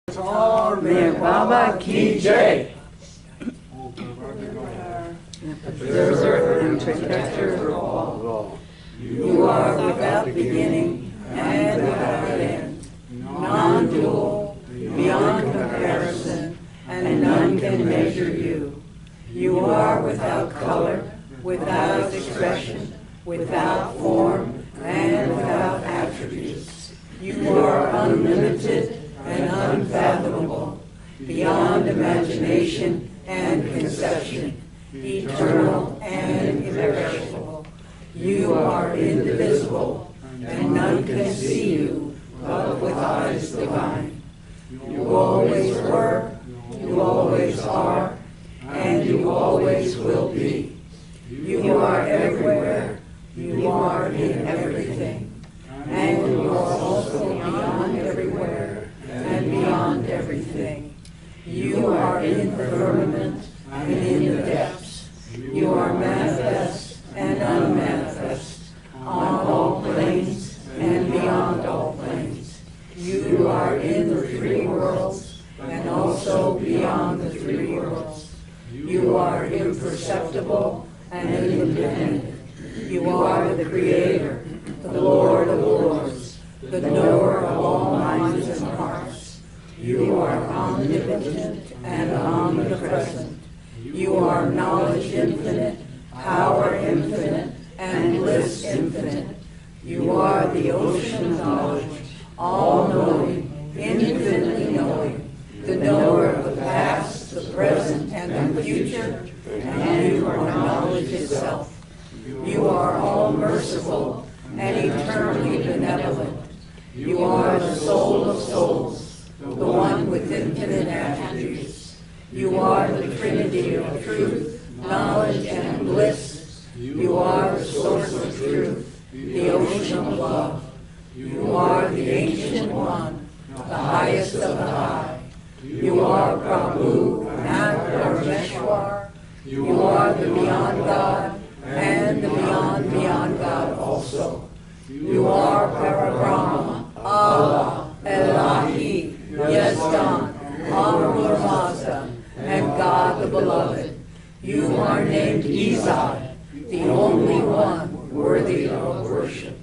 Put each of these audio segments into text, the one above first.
Mere Baba Ki Jai. Preserver and protector of all. You are without beginning and without end, non-dual, beyond comparison, and none can measure you. You are without color, without expression, without form, and without attributes. You are unlimited and unfathomable, beyond imagination and conception, eternal and imperishable. You are indivisible, and none can see you but with eyes divine. You always were, you always are, and you always will be. You are everywhere, you are in everything, and you are also beyond everywhere and beyond everything. You are in the firmament and in the depths. You are manifest and unmanifest, on all planes and beyond all planes. You are in the three worlds and also beyond the three worlds. You are imperceptible and independent. You are the Creator, the Lord of Lords, the knower of all minds and hearts. You are omnipotent and omnipresent. You are knowledge infinite, power infinite, and bliss infinite. You are the ocean of knowledge, all-knowing, infinitely knowing, the knower of the past, the present, and the future, and you are knowledge itself. You are all-merciful and eternally benevolent. You are the soul of souls, the one with infinite attributes. You are the Trinity of truth, knowledge, and bliss. You are the source of truth, the ocean of love. You are the Ancient One, the highest of the high. You are Prabhu, Parameshwar. You are the Beyond God, and the Beyond Beyond God also. You are Parabrahma, Allah, Elahi, Yazdan, Ahura Mazda, and God the Beloved. You are named Izad, the only one worthy of worship.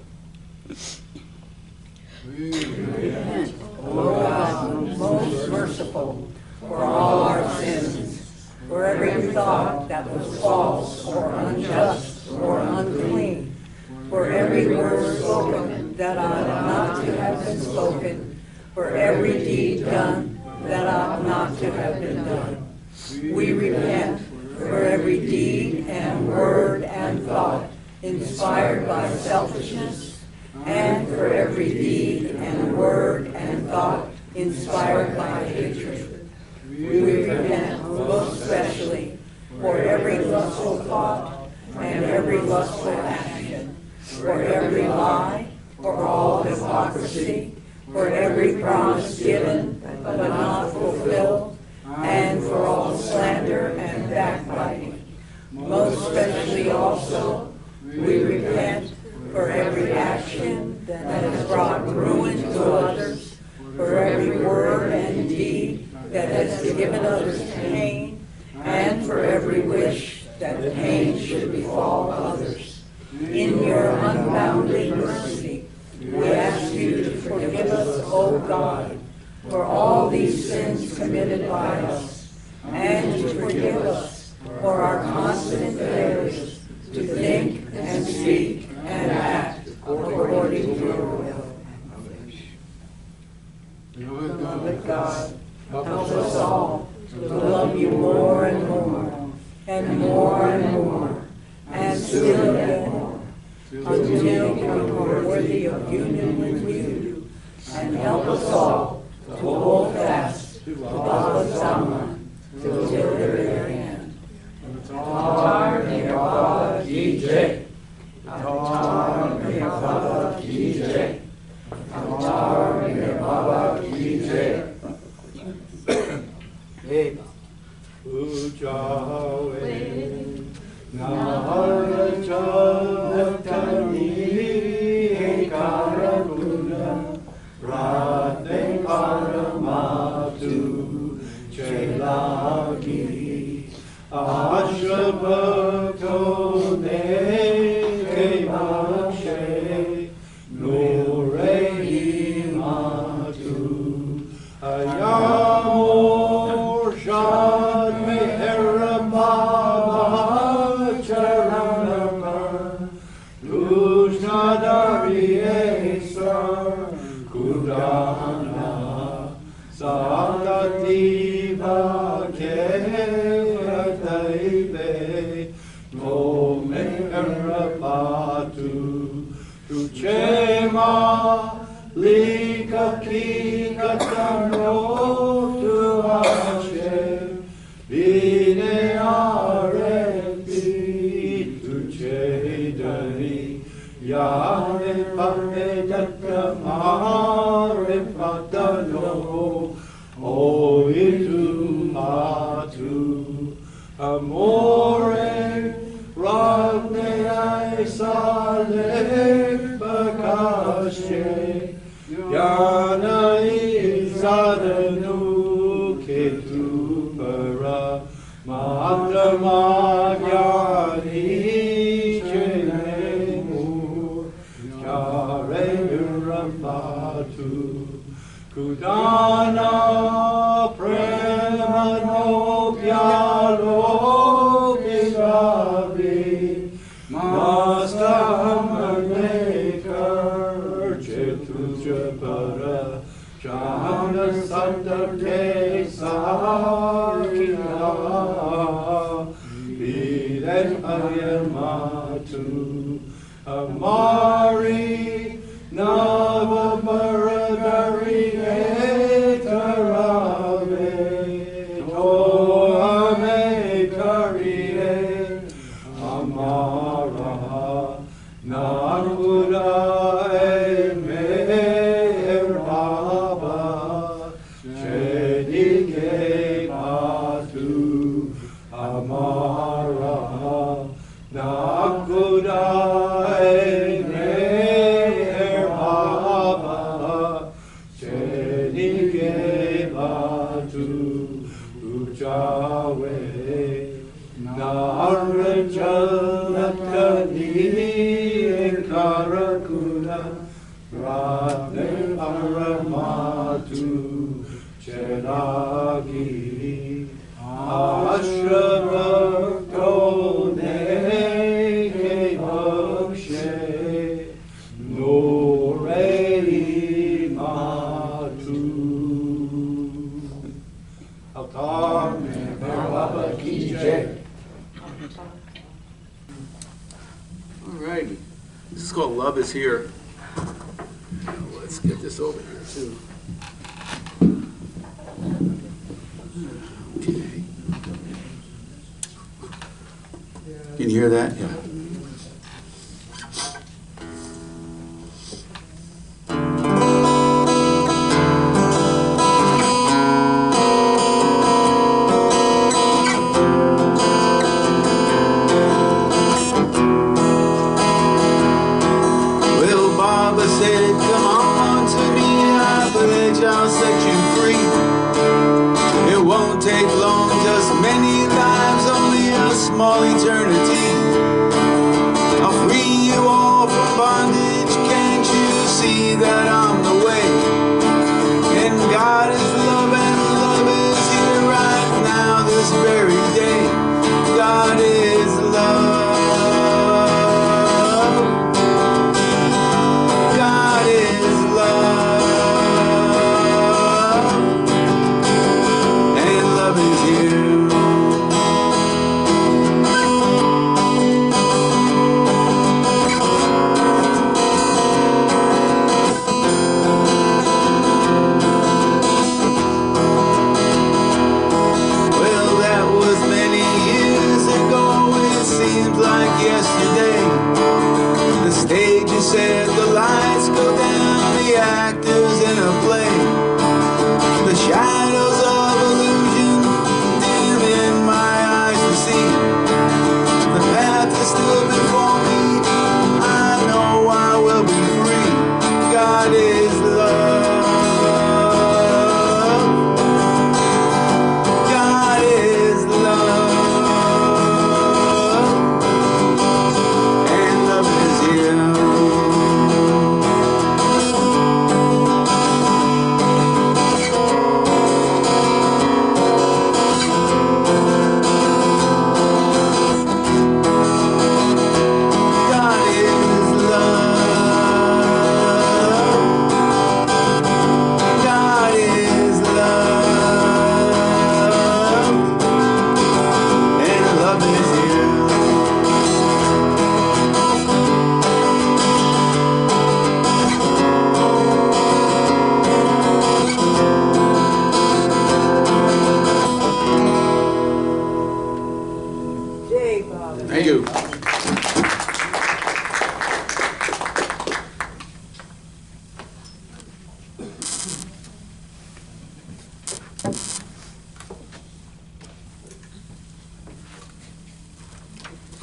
Repent, O God, most merciful, for all our sins, for every thought that was false or unjust or unclean, for every word spoken that ought not to have been spoken, for every deed done that ought not to have been done. We repent for every deed and word and thought inspired by selfishness, and for every deed and word and thought inspired by hatred. We repent most especially for every lustful thought and every lustful action, for every lie, for all hypocrisy, for every promise given but not fulfilled, and for all slander and backbiting. Most especially also, we repent for every action that has brought ruin to others, for every word and deed that has given others pain, and for every wish that pain should befall others. In your unbounded mercy, we ask you to forgive us, O God, for all these sins committed by us, and to forgive us for our constant failures to think and speak and act according to your will. Beloved God, help us all to love you more and more, and more and more, and still yet more, until we become worthy of union with you, and help us all to hold fast to Baba Zaman till the very end. Avatar Mere Baba Ki Jai. Avatar Mere Baba Ki Jai. Avatar Mere Baba Ki Jai. Ujawe Naraja Tani Karaguna Rate Parama Akshay Nurei Matu Ayamur Shad Mehera Baba Charanamar Lushnadari Esar Kudana Sadati Bhakhe No Meherapatu Tuchema Lika Kika Tano Tuhashe Vine Arepi Tuche Dani Yare Pame Jakamare Patano O Itu Matu Amore Ragne Aisale Bakashe Yana Izadanu Ketupara Mahatma Gyani Chenemu Jare Rapatu Kudana Premano Pyalo Bigabi Master Chetujapara Jana Sandate Sakina Viren Ayamatu Amari Navaparadari Etarave Toame Karire Amara Naruda Meher Baba Chedike Patu Amara Nakuda Meher Baba Chedike Patu Ujawe Narajanakani Karakuna Ratne Aramatu Chenagi Ashravakone Kevakshe Nurei Matu Altar Baba Ki Jai. Alrighty. This is called Love is Here. Now let's get this over here too. Okay. Can you hear that? Yeah. I'll set you free. It won't take long, just many lives, only a small eternity. I'll free you all from bondage, can't you see that I'm the way? And God is love and love is here right now, this very day. God is love. God is love. Many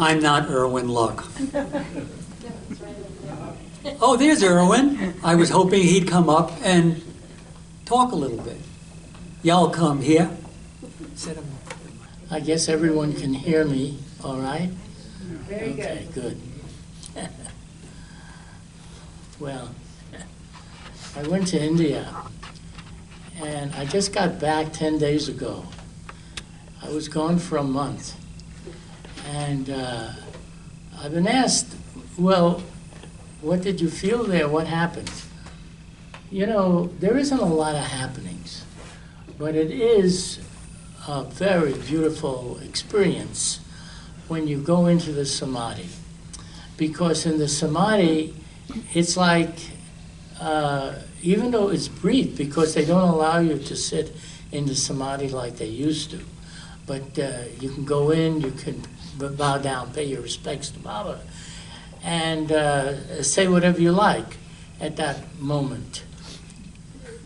I'm not Irwin Luck. Oh, there's Irwin. I was hoping he'd come up and talk a little bit. Y'all come here. Sit him. I guess everyone can hear me, all right? Very good. Okay, good. Well, I went to India, and I just got back 10 days ago. I was gone for a month, and I've been asked, well, what did you feel there? What happened? You know, there isn't a lot of happenings, but it is a very beautiful experience when you go into the Samadhi. Because in the Samadhi, it's like, even though it's brief, because they don't allow you to sit in the Samadhi like they used to, but you can go in, you can bow down, pay your respects to Baba, and say whatever you like at that moment.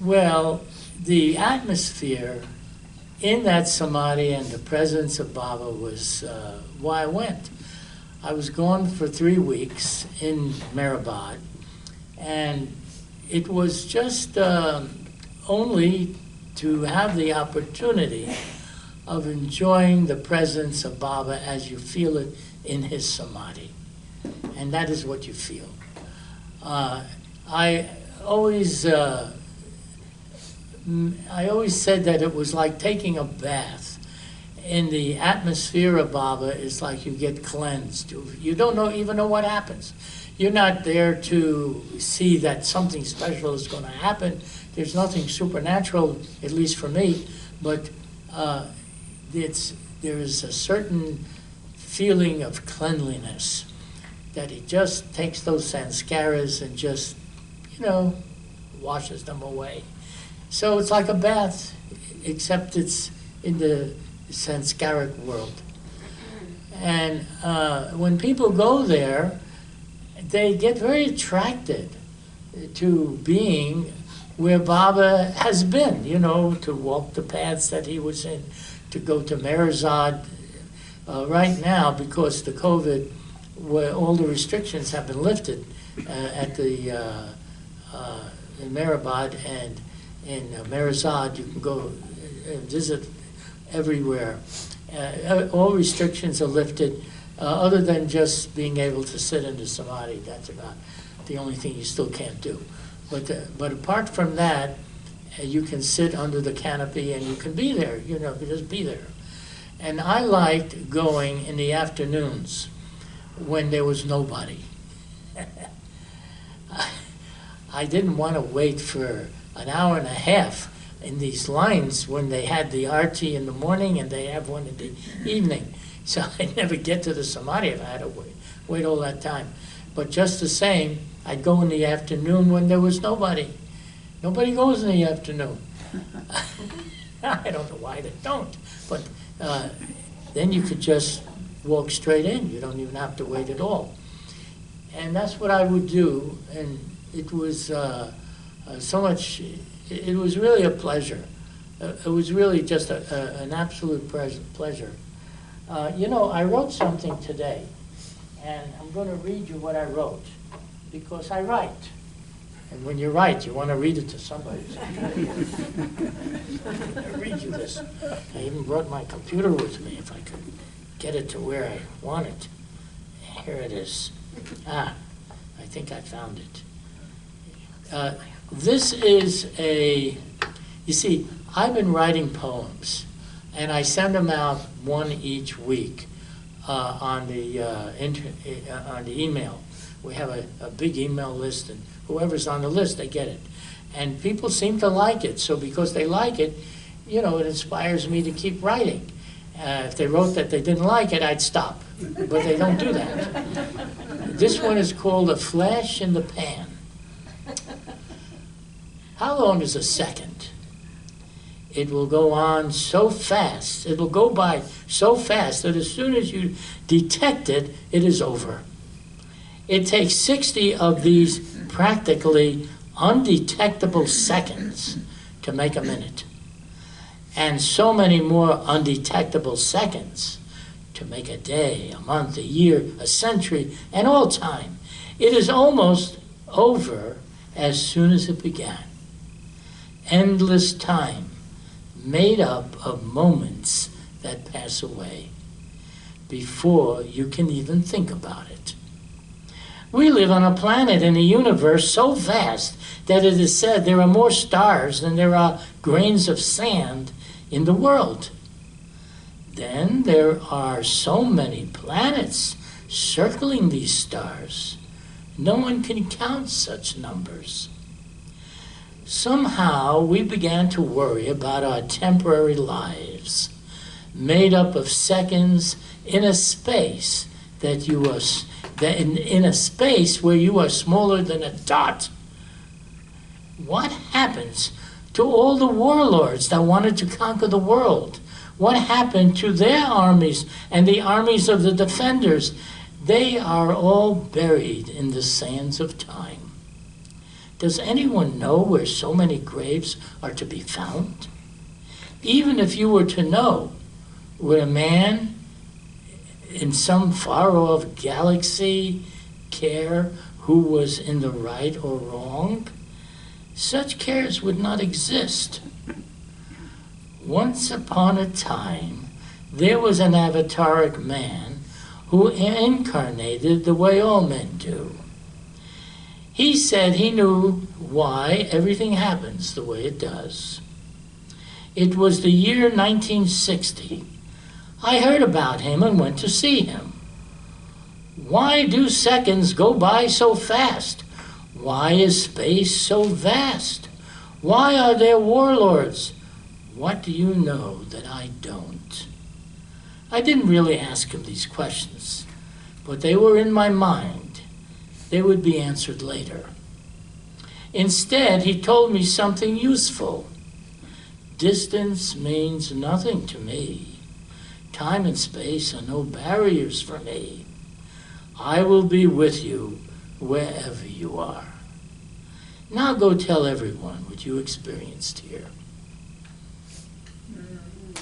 Well, the atmosphere in that Samadhi and the presence of Baba was why I went. I was gone for 3 weeks in Mehrabad, and it was just only to have the opportunity of enjoying the presence of Baba as you feel it in his Samadhi. And that is what you feel. I always said that it was like taking a bath. In the atmosphere of Baba, it's like you get cleansed. You don't even know what happens. You're not there to see that something special is going to happen. There's nothing supernatural, at least for me, but there is a certain feeling of cleanliness that he just takes those sanskaras and just, washes them away. So it's like a bath, except it's in the sanskaric world. And when people go there, they get very attracted to being where Baba has been, to walk the paths that he was in, to go to Meherzad. Right now, because the COVID, where all the restrictions have been lifted at the in Mehrabad and in Meherzad, you can go visit everywhere. All restrictions are lifted, other than just being able to sit in the Samadhi. That's about the only thing you still can't do. But apart from that, you can sit under the canopy and you can be there, just be there. And I liked going in the afternoons when there was nobody. I didn't want to wait for an hour and a half in these lines when they had the arti in the morning and they have one in the evening. So I'd never get to the Samadhi if I had to wait all that time. But just the same, I'd go in the afternoon when there was nobody. Nobody goes in the afternoon. I don't know why they don't, but then you could just walk straight in. You don't even have to wait at all. And that's what I would do, and it was so much, it was really a pleasure. It was really just an absolute pleasure. I wrote something today, and I'm going to read you what I wrote, because I write. And when you write, you want to read it to somebody. I read you this. I even brought my computer with me if I could get it to where I want it. Here it is. I think I found it. This is you see, I've been writing poems, and I send them out one each week on the email. We have a big email list, and whoever's on the list, they get it. And people seem to like it, so because they like it, it inspires me to keep writing. If they wrote that they didn't like it, I'd stop, but they don't do that. This one is called A Flash in the Pan. How long is a second? It will go on so fast, it will go by so fast that as soon as you detect it, it is over. It takes 60 of these practically undetectable seconds to make a minute, and so many more undetectable seconds to make a day, a month, a year, a century, and all time. It is almost over as soon as it began. Endless time, made up of moments that pass away before you can even think about it. We live on a planet in a universe so vast that it is said there are more stars than there are grains of sand in the world. Then there are so many planets circling these stars. No one can count such numbers. Somehow we began to worry about our temporary lives, made up of seconds in a space that you are in a space where you are smaller than a dot. What happens to all the warlords that wanted to conquer the world? What happened to their armies and the armies of the defenders? They are all buried in the sands of time. Does anyone know where so many graves are to be found? Even if you were to know, would a man in some far-off galaxy care who was in the right or wrong? Such cares would not exist. Once upon a time, there was an avataric man who incarnated the way all men do. He said he knew why everything happens the way it does. It was the year 1960. I heard about him and went to see him. Why do seconds go by so fast? Why is space so vast? Why are there warlords? What do you know that I don't? I didn't really ask him these questions, but they were in my mind. They would be answered later. Instead, he told me something useful. Distance means nothing to me. Time and space are no barriers for me. I will be with you wherever you are. Now go tell everyone what you experienced here.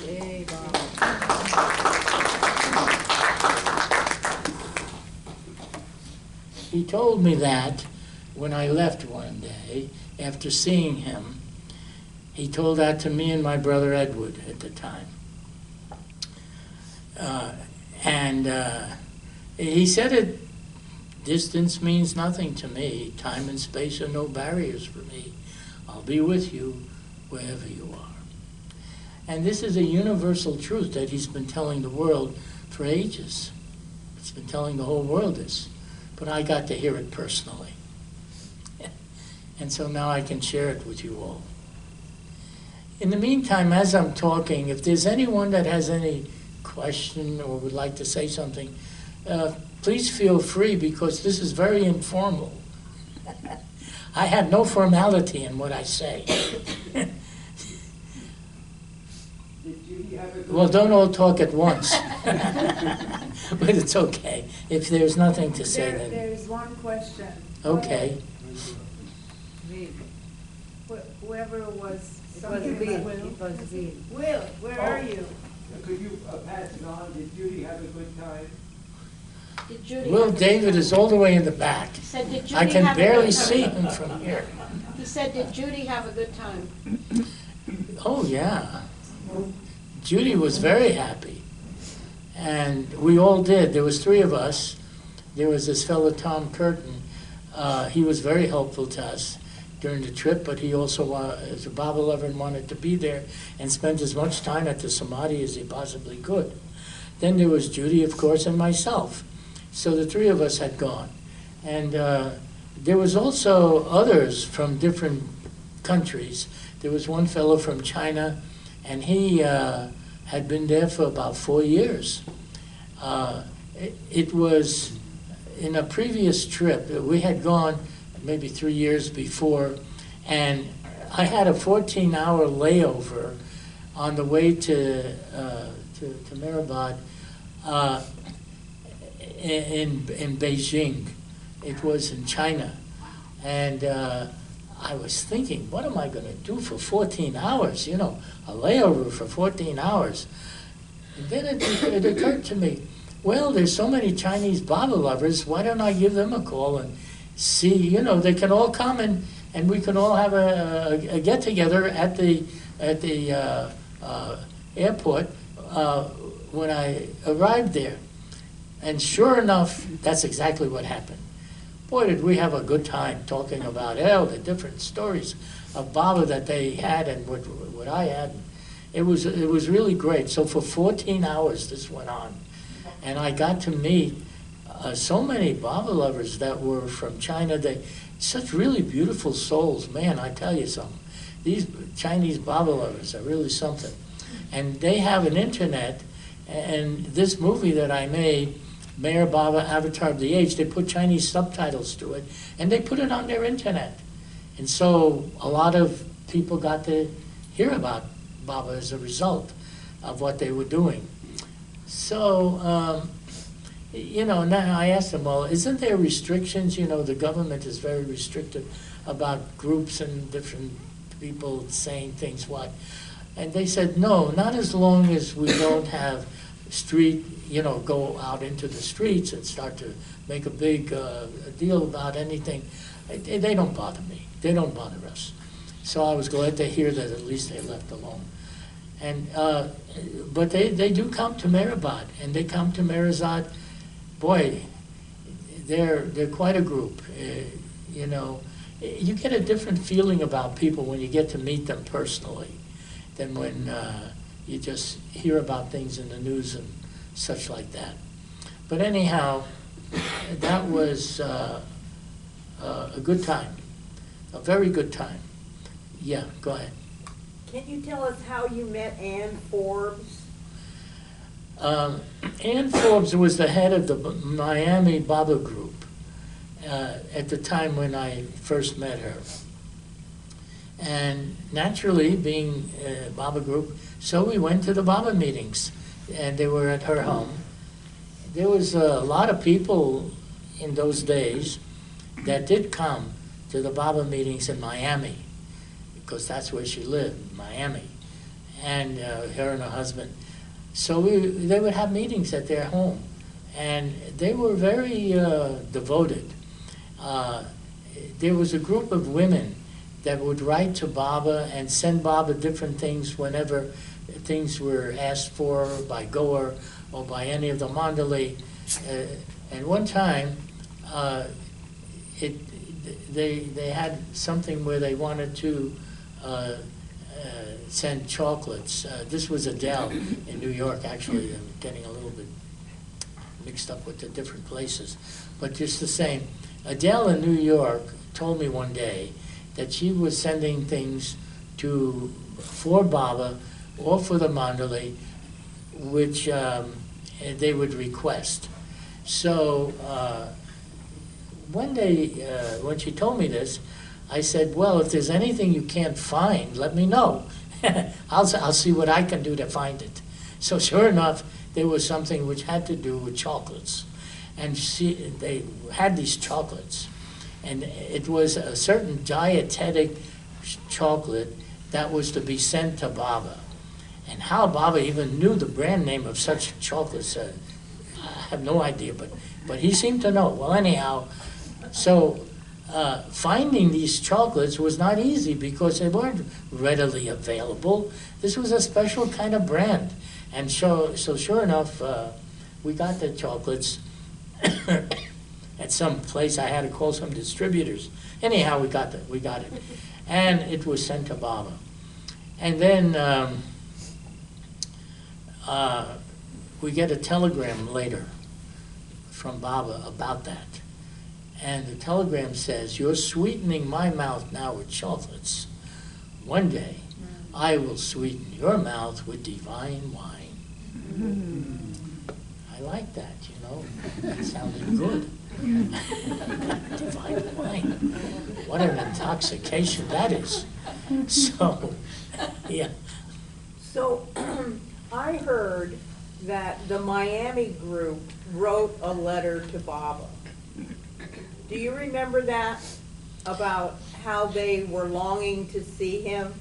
Yay, Bob. He told me that when I left one day after seeing him. He told that to me and my brother Edward at the time. He said it, distance means nothing to me. Time and space are no barriers for me. I'll be with you wherever you are. And this is a universal truth that he's been telling the world for ages. He's been telling the whole world this. But I got to hear it personally. And so now I can share it with you all. In the meantime, as I'm talking, if there's anyone that has any question or would like to say something, please feel free, because this is very informal. I have no formality in what I say. Well, don't all talk at once. But it's okay. If there's nothing to say, then... There's one question. Okay. Whoever it was... It was Will. It was Will. Will, where are you? Could you pass it on? Did Judy have a good time? Did Judy Will have a David good is time? all the way in the back. He said, did Judy I can have a barely good time? see him from here. He said, did Judy have a good time? Oh, yeah. Judy was very happy. And we all did. There was three of us. There was this fellow, Tom Curtin. He was very helpful to us during the trip, but he also, as a Baba lover, wanted to be there and spend as much time at the Samadhi as he possibly could. Then there was Judy, of course, and myself. So the three of us had gone. And there was also others from different countries. There was one fellow from China, and he had been there for about 4 years. It was in a previous trip. We had gone maybe 3 years before, and I had a 14-hour layover on the way to Mehrabad in Beijing. It was in China. And I was thinking, what am I going to do for 14 hours? You know, a layover for 14 hours. And then it occurred to me, well, there's so many Chinese Baba lovers, why don't I give them a call and see, you know, they can all come and we can all have a get-together at the airport when I arrived there. And sure enough, that's exactly what happened. Boy, did we have a good time talking about the different stories of Baba that they had and what I had. It was really great. So for 14 hours this went on. And I got to meet so many Baba lovers that were from China. Such really beautiful souls. Man, I tell you something. These Chinese Baba lovers are really something. And they have an internet. And this movie that I made, Mayor Baba, Avatar of the Age, they put Chinese subtitles to it, and they put it on their internet. And so a lot of people got to hear about Baba as a result of what they were doing. So, you know, now I asked them, well, isn't there restrictions? You know, the government is very restrictive about groups and different people saying things what. And they said, no, not as long as we don't have go out into the streets and start to make a big deal about anything. They don't bother me. They don't bother us. So I was glad to hear that at least they left alone. And but they do come to Mehrabad, and they come to Meherazad. Boy, they're quite a group. You know, you get a different feeling about people when you get to meet them personally than when you just hear about things in the news and such like that. But anyhow, that was a good time, a very good time. Yeah, go ahead. Can you tell us how you met Ann Forbes? Ann Forbes was the head of the Miami Baba group at the time when I first met her. And naturally, being a Baba group, so we went to the Baba meetings, and they were at her home. There was a lot of people in those days that did come to the Baba meetings in Miami, because that's where she lived, Miami, and her and her husband. So they would have meetings at their home, and they were very devoted. There was a group of women that would write to Baba and send Baba different things whenever things were asked for by Goer or by any of the Mandali. And one time, they had something where they wanted to send chocolates. This was Adele in New York, actually. I'm getting a little bit mixed up with the different places. But just the same, Adele in New York told me one day that she was sending things for Baba or for the Mandali, which they would request. So one day, when she told me this, I said, well, if there's anything you can't find, let me know. I'll see what I can do to find it. So sure enough, there was something which had to do with chocolates. And they had these chocolates. And it was a certain dietetic chocolate that was to be sent to Baba. And how Baba even knew the brand name of such chocolates, I have no idea, but he seemed to know. Well, anyhow, so finding these chocolates was not easy because they weren't readily available. This was a special kind of brand. And so sure enough, we got the chocolates at some place. I had to call some distributors. Anyhow, we got it. And it was sent to Baba. And then we get a telegram later from Baba about that. And the telegram says, you're sweetening my mouth now with chocolates. One day, I will sweeten your mouth with divine wine. I like that, you know. That sounded good. Divine wine. What an intoxication that is. So, yeah. So I heard that the Miami group wrote a letter to Baba. Do you remember that? About how they were longing to see him?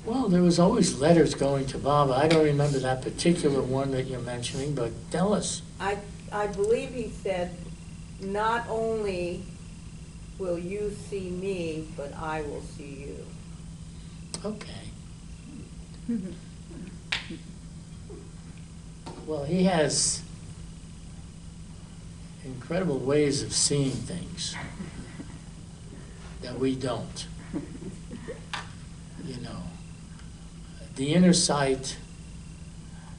Well, there was always letters going to Baba. I don't remember that particular one that you're mentioning, but tell us. I believe he said, not only will you see me, but I will see you. Okay. Well, he has incredible ways of seeing things that we don't. You know, the inner sight.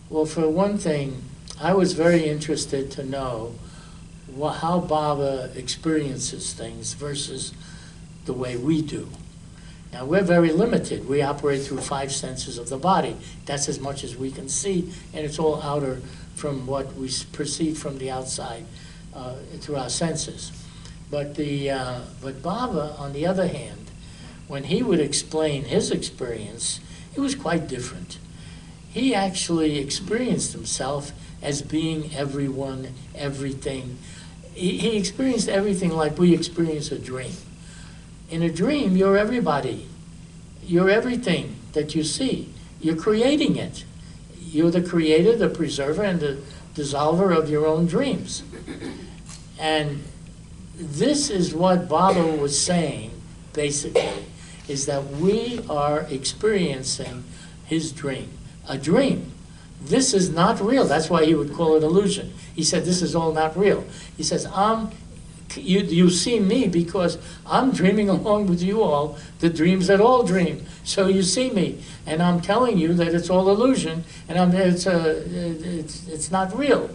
Well, for one thing, I was very interested to know how Baba experiences things versus the way we do. Now, we're very limited. We operate through 5 senses of the body. That's as much as we can see, and it's all outer from what we perceive from the outside through our senses. But Baba, on the other hand, when he would explain his experience, it was quite different. He actually experienced himself as being everyone, everything. He experienced everything like we experience a dream. In a dream, you're everybody. You're everything that you see. You're creating it. You're the creator, the preserver, and the dissolver of your own dreams. And this is what Baba was saying, basically, is that we are experiencing his dream. A dream. This is not real. That's why he would call it illusion. He said, this is all not real. He says, you see me because I'm dreaming along with you all the dreams that all dream. So you see me, and I'm telling you that it's all illusion, and it's not real.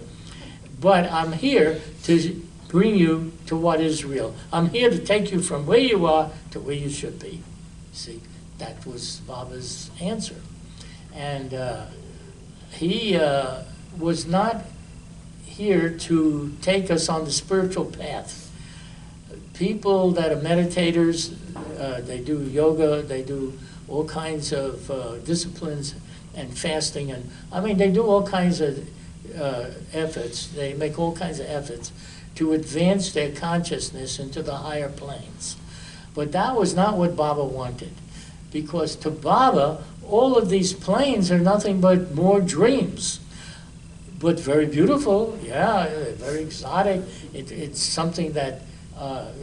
But I'm here to bring you to what is real. I'm here to take you from where you are to where you should be. See, that was Baba's answer. And he was not here to take us on the spiritual path. People that are meditators, they do yoga, they do all kinds of disciplines and fasting, and I mean they do all kinds of efforts. They make all kinds of efforts to advance their consciousness into the higher planes. But that was not what Baba wanted, because to Baba, all of these planes are nothing but more dreams. But very beautiful, yeah, very exotic. It's something that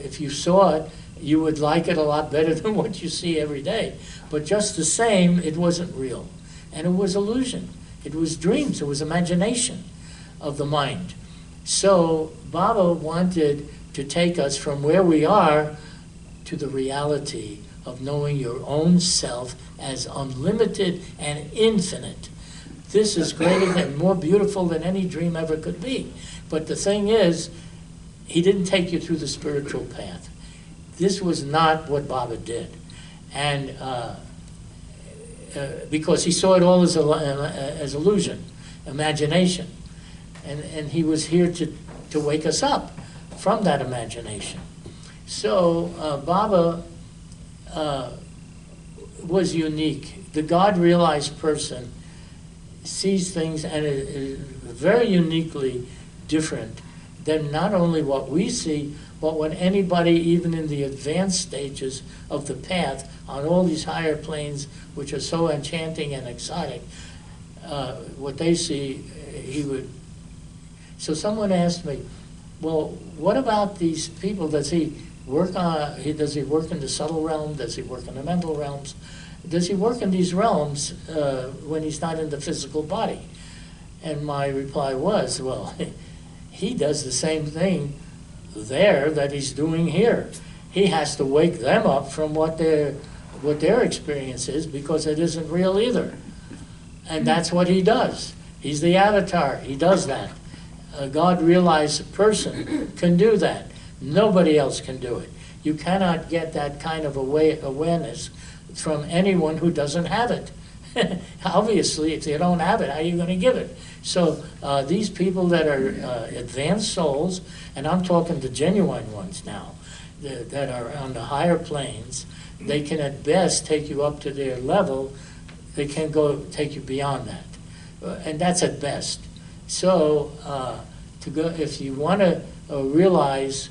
if you saw it, you would like it a lot better than what you see every day. But just the same, it wasn't real. And it was illusion. It was dreams. It was imagination of the mind. So Baba wanted to take us from where we are to the reality of knowing your own self as unlimited and infinite. This is greater and more beautiful than any dream ever could be. But the thing is, he didn't take you through the spiritual path. This was not what Baba did. And because he saw it all as illusion, imagination. And he was here to wake us up from that imagination. So Baba was unique. The God-realized person sees things and is very uniquely different than not only what we see, but what anybody, even in the advanced stages of the path, on all these higher planes, which are so enchanting and exotic, what they see, he would. So someone asked me, well, what about these people? Does he work in the subtle realm? Does he work in the mental realms? Does he work in these realms when he's not in the physical body? And my reply was, well, he does the same thing there that he's doing here. He has to wake them up from what their experience is, because it isn't real either. And that's what he does. He's the avatar. He does that. A God-realized person can do that. Nobody else can do it. You cannot get that kind of awareness from anyone who doesn't have it. Obviously, if you don't have it, how are you going to give it? So these people that are advanced souls, and I'm talking the genuine ones now, that are on the higher planes, they can at best take you up to their level. They can't take you beyond that. And that's at best. So if you want to realize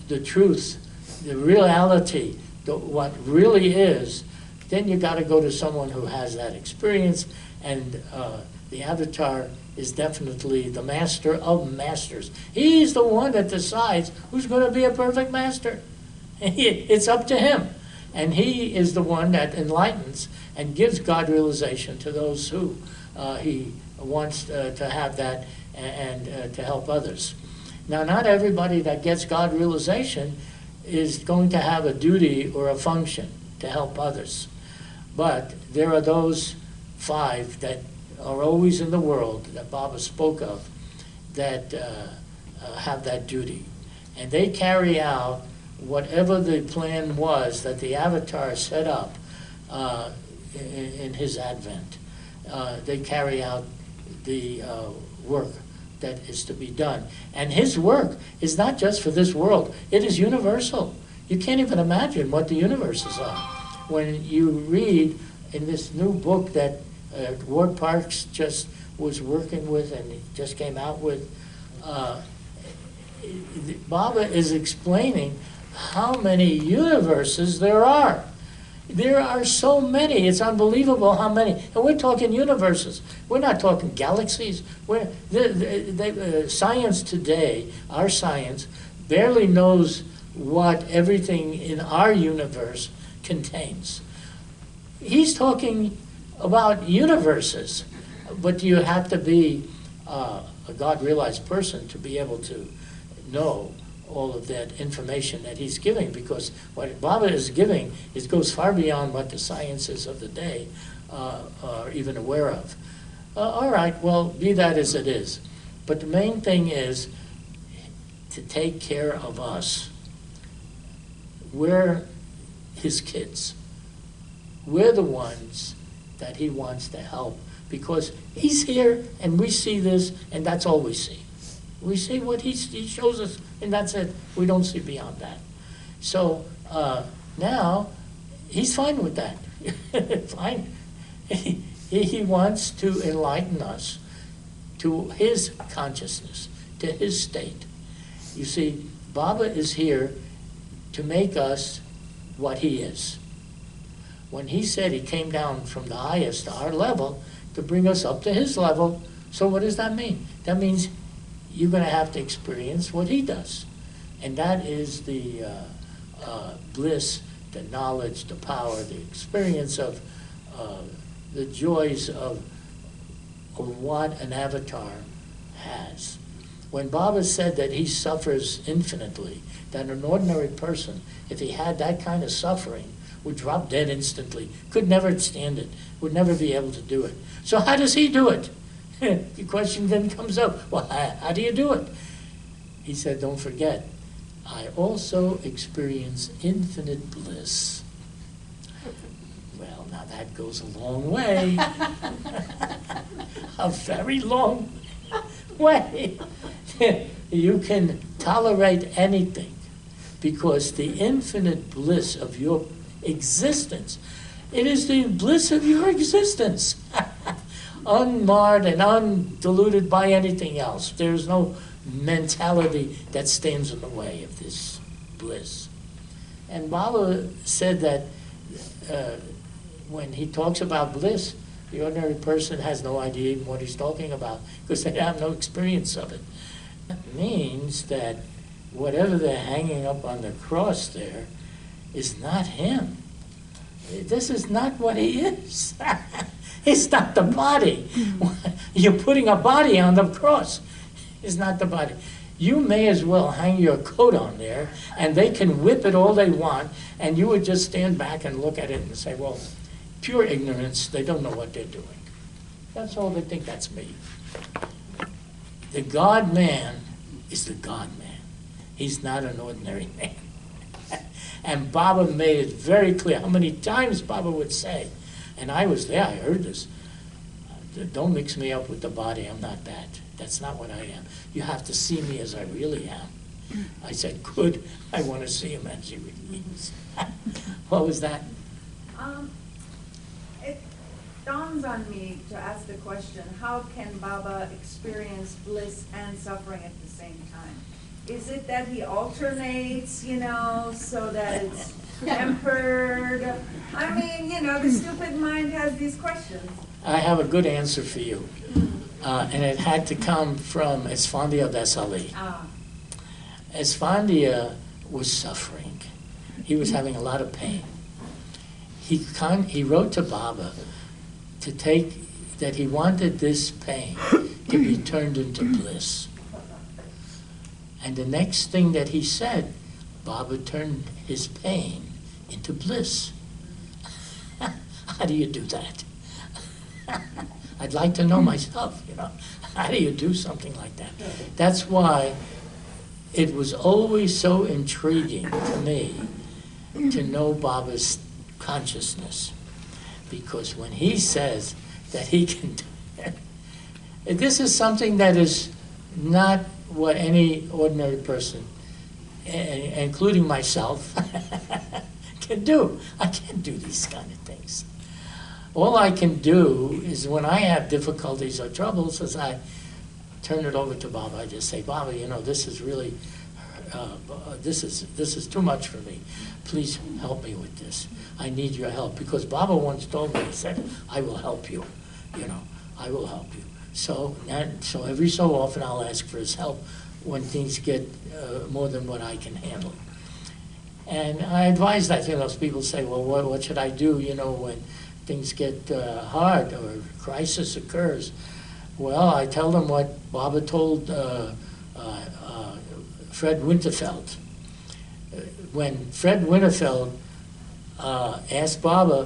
the truth, the reality, what really is, then you got to go to someone who has that experience, and the avatar is definitely the master of masters. He's the one that decides who's going to be a perfect master. It's up to him. And he is the one that enlightens and gives God realization to those who he wants to have that and to help others. Now, not everybody that gets God realization is going to have a duty or a function to help others. But there are those 5 that are always in the world that Baba spoke of that have that duty. And they carry out whatever the plan was that the avatar set up in his advent. They carry out the work that is to be done. And his work is not just for this world, it is universal. You can't even imagine what the universes are. When you read in this new book that Ward Parks just was working with and he just came out with, Baba is explaining how many universes there are. There are so many. It's unbelievable how many. And we're talking universes. We're not talking galaxies. Science today, our science, barely knows what everything in our universe contains. He's talking about universes, but you have to be a God-realized person to be able to know all of that information that he's giving, because what Baba is giving goes far beyond what the sciences of the day are even aware of. All right, well, be that as it is. But the main thing is to take care of us. We're his kids. We're the ones that he wants to help, because he's here and we see this, and that's all we see. We see what he shows us, and that's it. We don't see beyond that. So now he's fine with that. Fine. He wants to enlighten us to his consciousness, to his state. You see, Baba is here to make us what he is. When he said he came down from the highest to our level to bring us up to his level, so what does that mean? That means you're going to have to experience what he does. And that is the bliss, the knowledge, the power, the experience of the joys of what an avatar has. When Baba said that he suffers infinitely, that an ordinary person, if he had that kind of suffering, would drop dead instantly, could never stand it, would never be able to do it. So how does he do it? The question then comes up, well, how do you do it? He said, don't forget, I also experience infinite bliss. Well, now that goes a long way. A very long way. You can tolerate anything, because the infinite bliss of your existence, it is the bliss of your existence. Unmarred and undiluted by anything else. There's no mentality that stands in the way of this bliss. And Baba said that when he talks about bliss, the ordinary person has no idea even what he's talking about, because they have no experience of it. That means that whatever they're hanging up on the cross there is not him. This is not what he is. It's not the body. You're putting a body on the cross. It's not the body. You may as well hang your coat on there, and they can whip it all they want, and you would just stand back and look at it and say, well, pure ignorance, they don't know what they're doing. That's all they think, that's me. The God-man is the God-man. He's not an ordinary man. And Baba made it very clear how many times Baba would say, and I was there, I heard this, don't mix me up with the body, I'm not that. That's not what I am. You have to see me as I really am. I said, good, I want to see him as he really is. What was that? It dawns on me to ask the question, how can Baba experience bliss and suffering at the same time? Is it that he alternates, so that it's tempered? I mean, you know, the stupid mind has these questions. I have a good answer for you. And it had to come from Esfandia Vesali. Ah, Esfandia was suffering. He was having a lot of pain. He wrote to Baba that he wanted this pain to be turned into bliss. And the next thing that he said, Baba turned his pain into bliss. How do you do that? I'd like to know myself, you know. How do you do something like that? That's why it was always so intriguing to me to know Baba's consciousness. Because when he says that he can do it, this is something that is not what any ordinary person, including myself, can do. I can't do these kind of things. All I can do is when I have difficulties or troubles, as I turn it over to Baba, I just say, Baba, you know, this is really, this is too much for me. Please help me with this. I need your help. Because Baba once told me, he said, I will help you. You know, I will help you. So every so often I'll ask for his help when things get more than what I can handle. And I advise that, you know, people say, well, what should I do, you know, when things get hard or crisis occurs? Well, I tell them what Baba told Fred Winterfeld. When Fred Winterfeld asked Baba,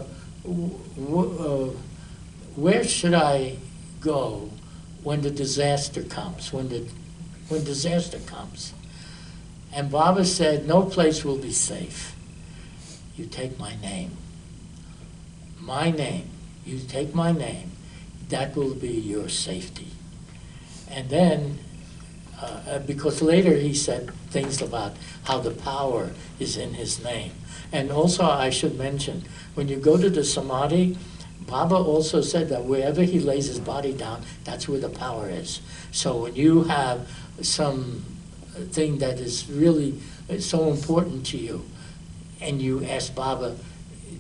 where should I go when the disaster comes, when disaster comes? And Baba said, no place will be safe. You take my name. My name. You take my name. That will be your safety. And then, because later he said things about how the power is in his name. And also I should mention, when you go to the Samadhi, Baba also said that wherever he lays his body down, that's where the power is. So when you have some thing that is really so important to you, and you ask Baba,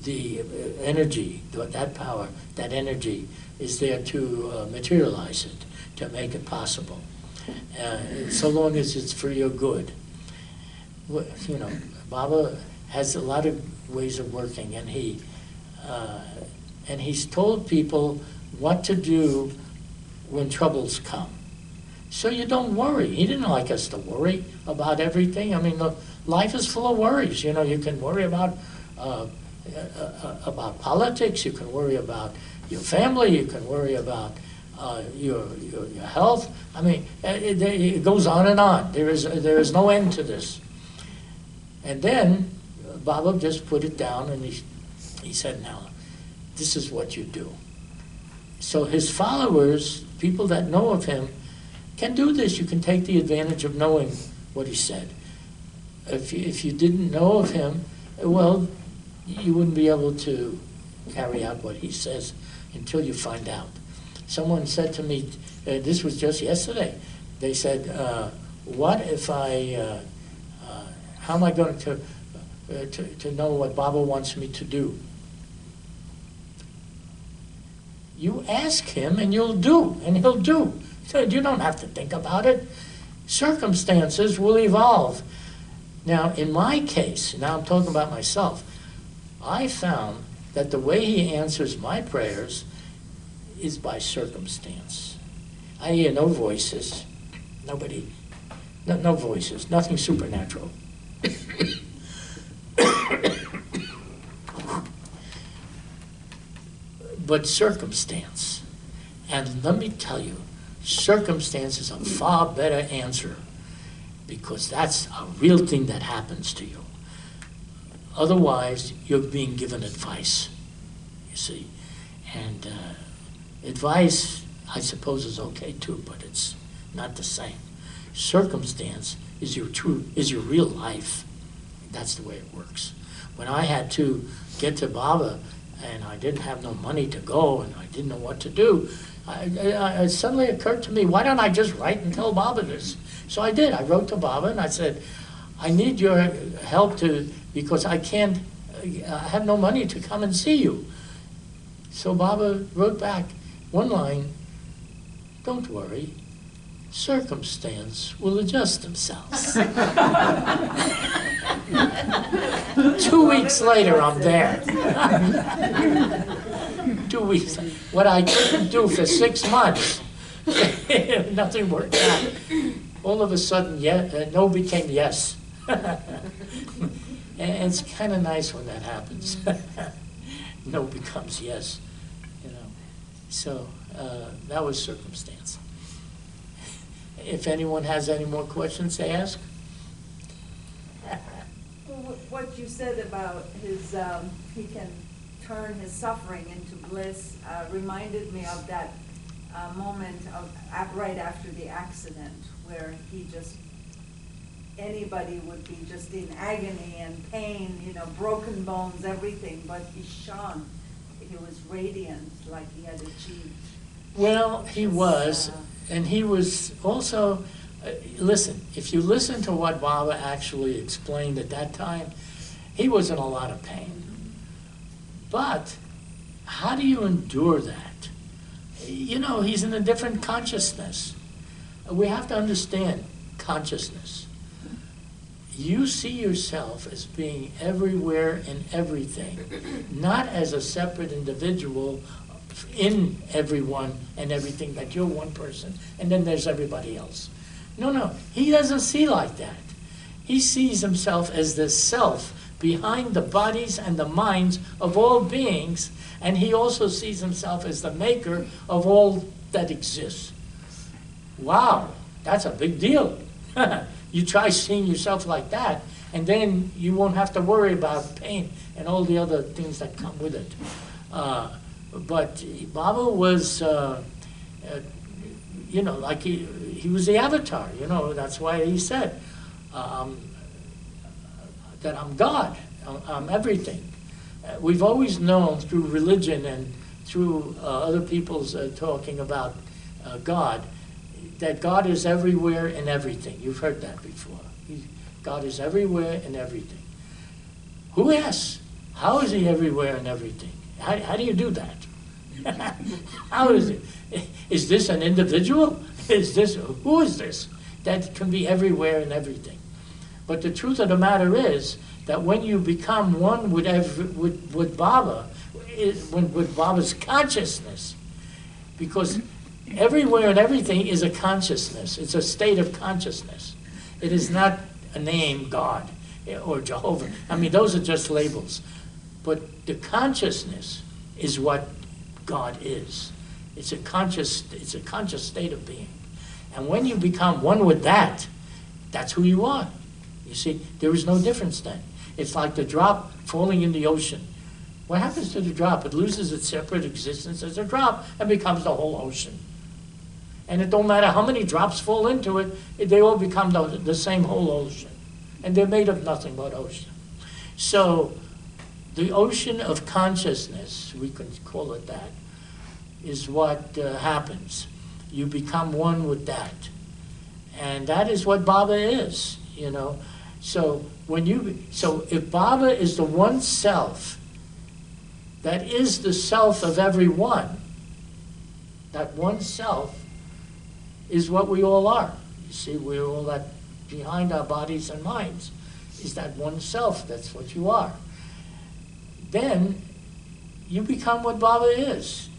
the energy, that power, that energy is there to materialize it, to make it possible, so long as it's for your good. You know, Baba has a lot of ways of working, and he's told people what to do when troubles come. So you don't worry. He didn't like us to worry about everything. I mean, life is full of worries. You know, you can worry about politics. You can worry about your family. You can worry about your health. I mean, it goes on and on. There is no end to this. And then Baba just put it down, and he said, now, this is what you do. So his followers, people that know of him, can do this. You can take the advantage of knowing what he said. If you didn't know of him, well, you wouldn't be able to carry out what he says until you find out. Someone said to me, this was just yesterday, they said, what if how am I going to know what Baba wants me to do? You ask him and you'll do, and he'll do. So you don't have to think about it. Circumstances will evolve. Now, in my case, now I'm talking about myself, I found that the way he answers my prayers is by circumstance. I hear no voices, no voices, nothing supernatural. But circumstance. And let me tell you, circumstance is a far better answer, because that's a real thing that happens to you. Otherwise, you're being given advice, you see. And advice, I suppose, is okay too, but it's not the same. Circumstance is your real life. That's the way it works. When I had to get to Baba, and I didn't have no money to go, and I didn't know what to do, it suddenly occurred to me, why don't I just write and tell Baba this? So I did. I wrote to Baba, and I said, I need your help because I can't I have no money to come and see you. So Baba wrote back one line, don't worry, circumstance will adjust themselves. 2 weeks later, I'm there. 2 weeks. What I couldn't do for 6 months, nothing worked out. All of a sudden, no became yes. And it's kind of nice when that happens. No becomes yes, you know. So that was circumstance. If anyone has any more questions to ask. What you said about his, he can turn his suffering into bliss reminded me of that moment right after the accident where he just, anybody would be just in agony and pain, you know, broken bones, everything, but he shone. He was radiant, like he had achieved. Well, he was, and he was also, listen, if you listen to what Baba actually explained at that time, he was in a lot of pain. But how do you endure that? You know, he's in a different consciousness. We have to understand consciousness. You see yourself as being everywhere and everything, not as a separate individual in everyone and everything, that you're one person and then there's everybody else. No, he doesn't see like that. He sees himself as the self behind the bodies and the minds of all beings, and he also sees himself as the maker of all that exists. Wow, that's a big deal. You try seeing yourself like that, and then you won't have to worry about pain and all the other things that come with it. But Baba was, you know, like he was the avatar, you know, that's why he said that I'm God, I'm everything. We've always known through religion and through other people's talking about God, that God is everywhere and everything. You've heard that before. God is everywhere and everything. Who asks, how is he everywhere and everything? How do you do that? How is it? Is this an individual? Who is this that can be everywhere and everything? But the truth of the matter is that when you become one with Baba, with Baba's consciousness, because everywhere and everything is a consciousness. It's a state of consciousness. It is not a name, God or Jehovah. I mean, those are just labels. But the consciousness is what God is. It's a conscious state of being. And when you become one with that, that's who you are. You see, there is no difference then. It's like the drop falling in the ocean. What happens to the drop? It loses its separate existence as a drop and becomes the whole ocean. And it don't matter how many drops fall into it, they all become the same whole ocean. And they're made of nothing but ocean. So the ocean of consciousness, we can call it that, is what happens. You become one with that. And that is what Baba is, you know. So if Baba is the one self that is the self of everyone, that one self is what we all are. You see, we're all that behind our bodies and minds is that one self. That's what you are. Then you become what Baba is.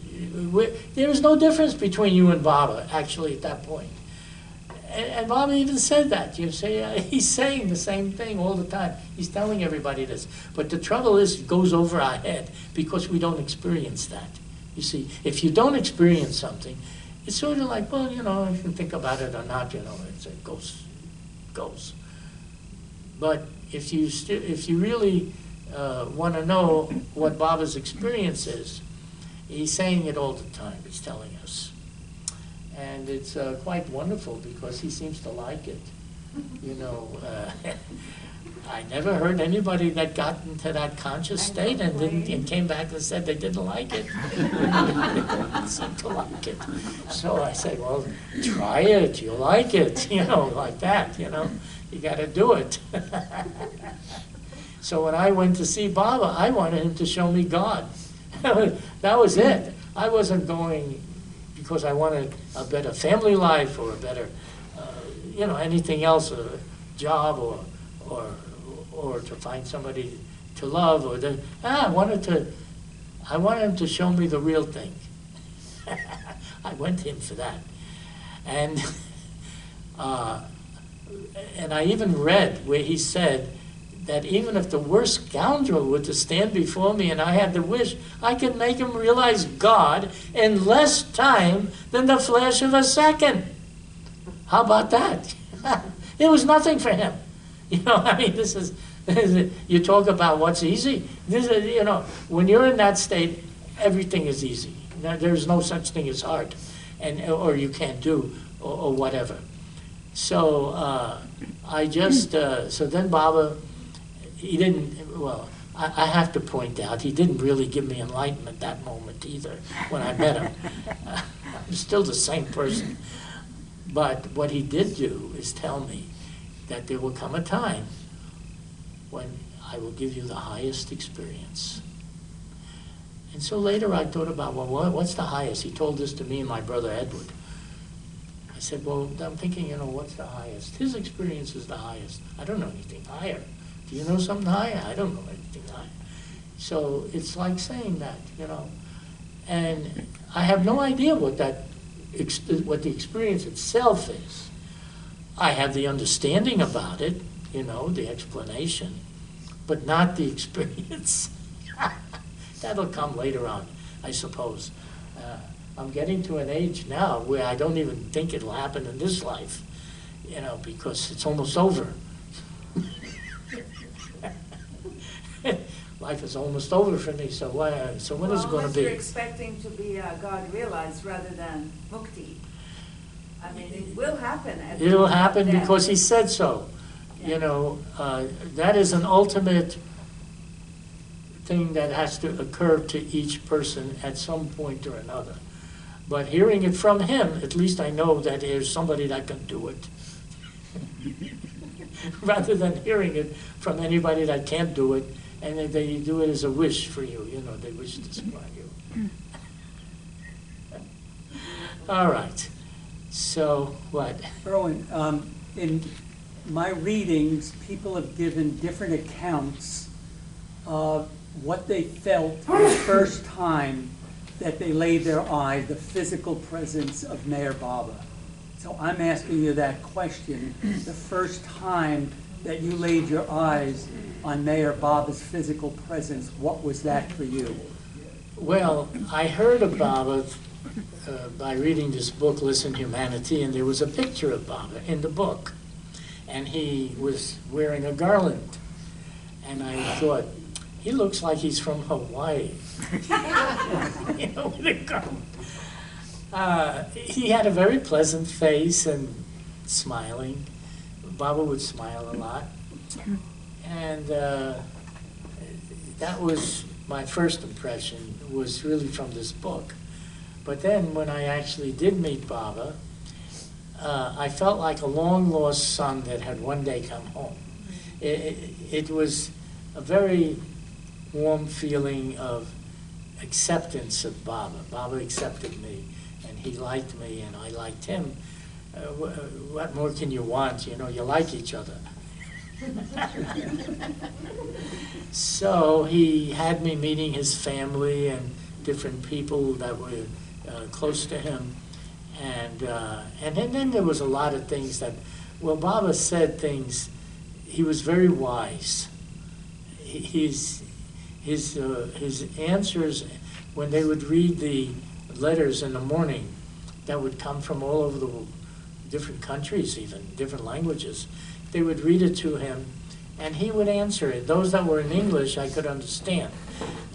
There is no difference between you and Baba, actually, at that point. And Baba even said that. You say he's saying the same thing all the time. He's telling everybody this. But the trouble is, it goes over our head because we don't experience that. You see, if you don't experience something, it's sort of like, well, you know, you can think about it or not, you know, it goes. But if you really want to know what Baba's experience is, he's saying it all the time. He's telling us. And it's quite wonderful because he seems to like it. You know, I never heard anybody that got into that conscious state and came back and said they didn't like it. They seemed to like it. So I said, well, try it. You'll like it. You know, like that. You know, you got to do it. So when I went to see Baba, I wanted him to show me God. That was it. I wasn't going because I wanted a better family life or a better, anything else, a job or to find somebody to love I wanted him to show me the real thing. I went to him for that. And I even read where he said that even if the worst scoundrel were to stand before me and I had the wish, I could make him realize God in less time than the flash of a second. How about that? It was nothing for him. This is you talk about what's easy. This is, when you're in that state, everything is easy. There's no such thing as hard, or you can't do, or whatever. So so then Baba, he didn't, I have to point out, he didn't really give me enlightenment that moment either when I met him. I'm still the same person. But what he did do is tell me that there will come a time when I will give you the highest experience. And so later I thought about, what's the highest? He told this to me and my brother Edward. I said, I'm thinking, what's the highest? His experience is the highest. I don't know anything higher. Do you know something higher? I don't know anything higher. So it's like saying that, And I have no idea what the experience itself is. I have the understanding about it, the explanation, but not the experience. That'll come later on, I suppose. I'm getting to an age now where I don't even think it'll happen in this life, because it's almost over. Life is almost over for me, so when is it going to Unless be? you're expecting to be God realized rather than mukti. I mean, it will happen. It'll happen then. because he said so. Yeah. That is an ultimate thing that has to occur to each person at some point or another. But hearing it from him, at least I know that there's somebody that can do it. Rather than hearing it from anybody that can't do it, and that they do it as a wish for you, they wish to supply you. All right. So, what? Irwin, in my readings, people have given different accounts of what they felt the first time that they laid their eye, the physical presence of Mayor Baba. So I'm asking you that question. The first time that you laid your eyes on Mayor Baba's physical presence, what was that for you? Well, I heard of Baba by reading this book, Listen Humanity, and there was a picture of Baba in the book. And he was wearing a garland. And I thought, he looks like he's from Hawaii. With a garland. He had a very pleasant face and smiling. Baba would smile a lot. And that was my first impression, was really from this book. But then when I actually did meet Baba, I felt like a long-lost son that had one day come home. It was a very warm feeling of acceptance of Baba. Baba accepted me, and he liked me, and I liked him. What more can you want? You like each other. So he had me meeting his family and different people that were close to him. And then there was a lot of things that, Baba said things, he was very wise. His answers, when they would read the letters in the morning that would come from all over the different countries, even different languages, they would read it to him, and he would answer it. Those that were in English, I could understand.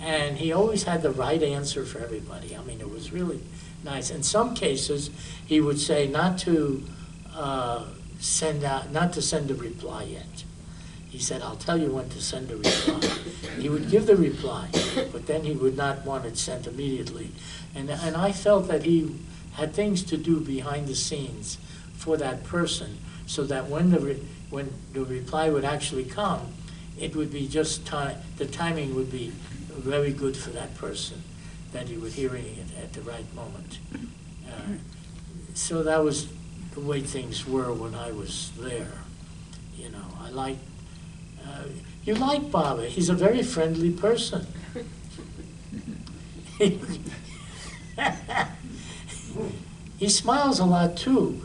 And he always had the right answer for everybody. I mean, it was really nice. In some cases, he would say not to send a reply yet. He said, I'll tell you when to send a reply. He would give the reply, but then he would not want it sent immediately. And I felt that he had things to do behind the scenes for that person, so that when the reply would actually come, it would be just time, the timing would be very good for that person, that you were hearing it at the right moment. So that was the way things were when I was there. You know, I like, you like Baba. He's a very friendly person. He smiles a lot too.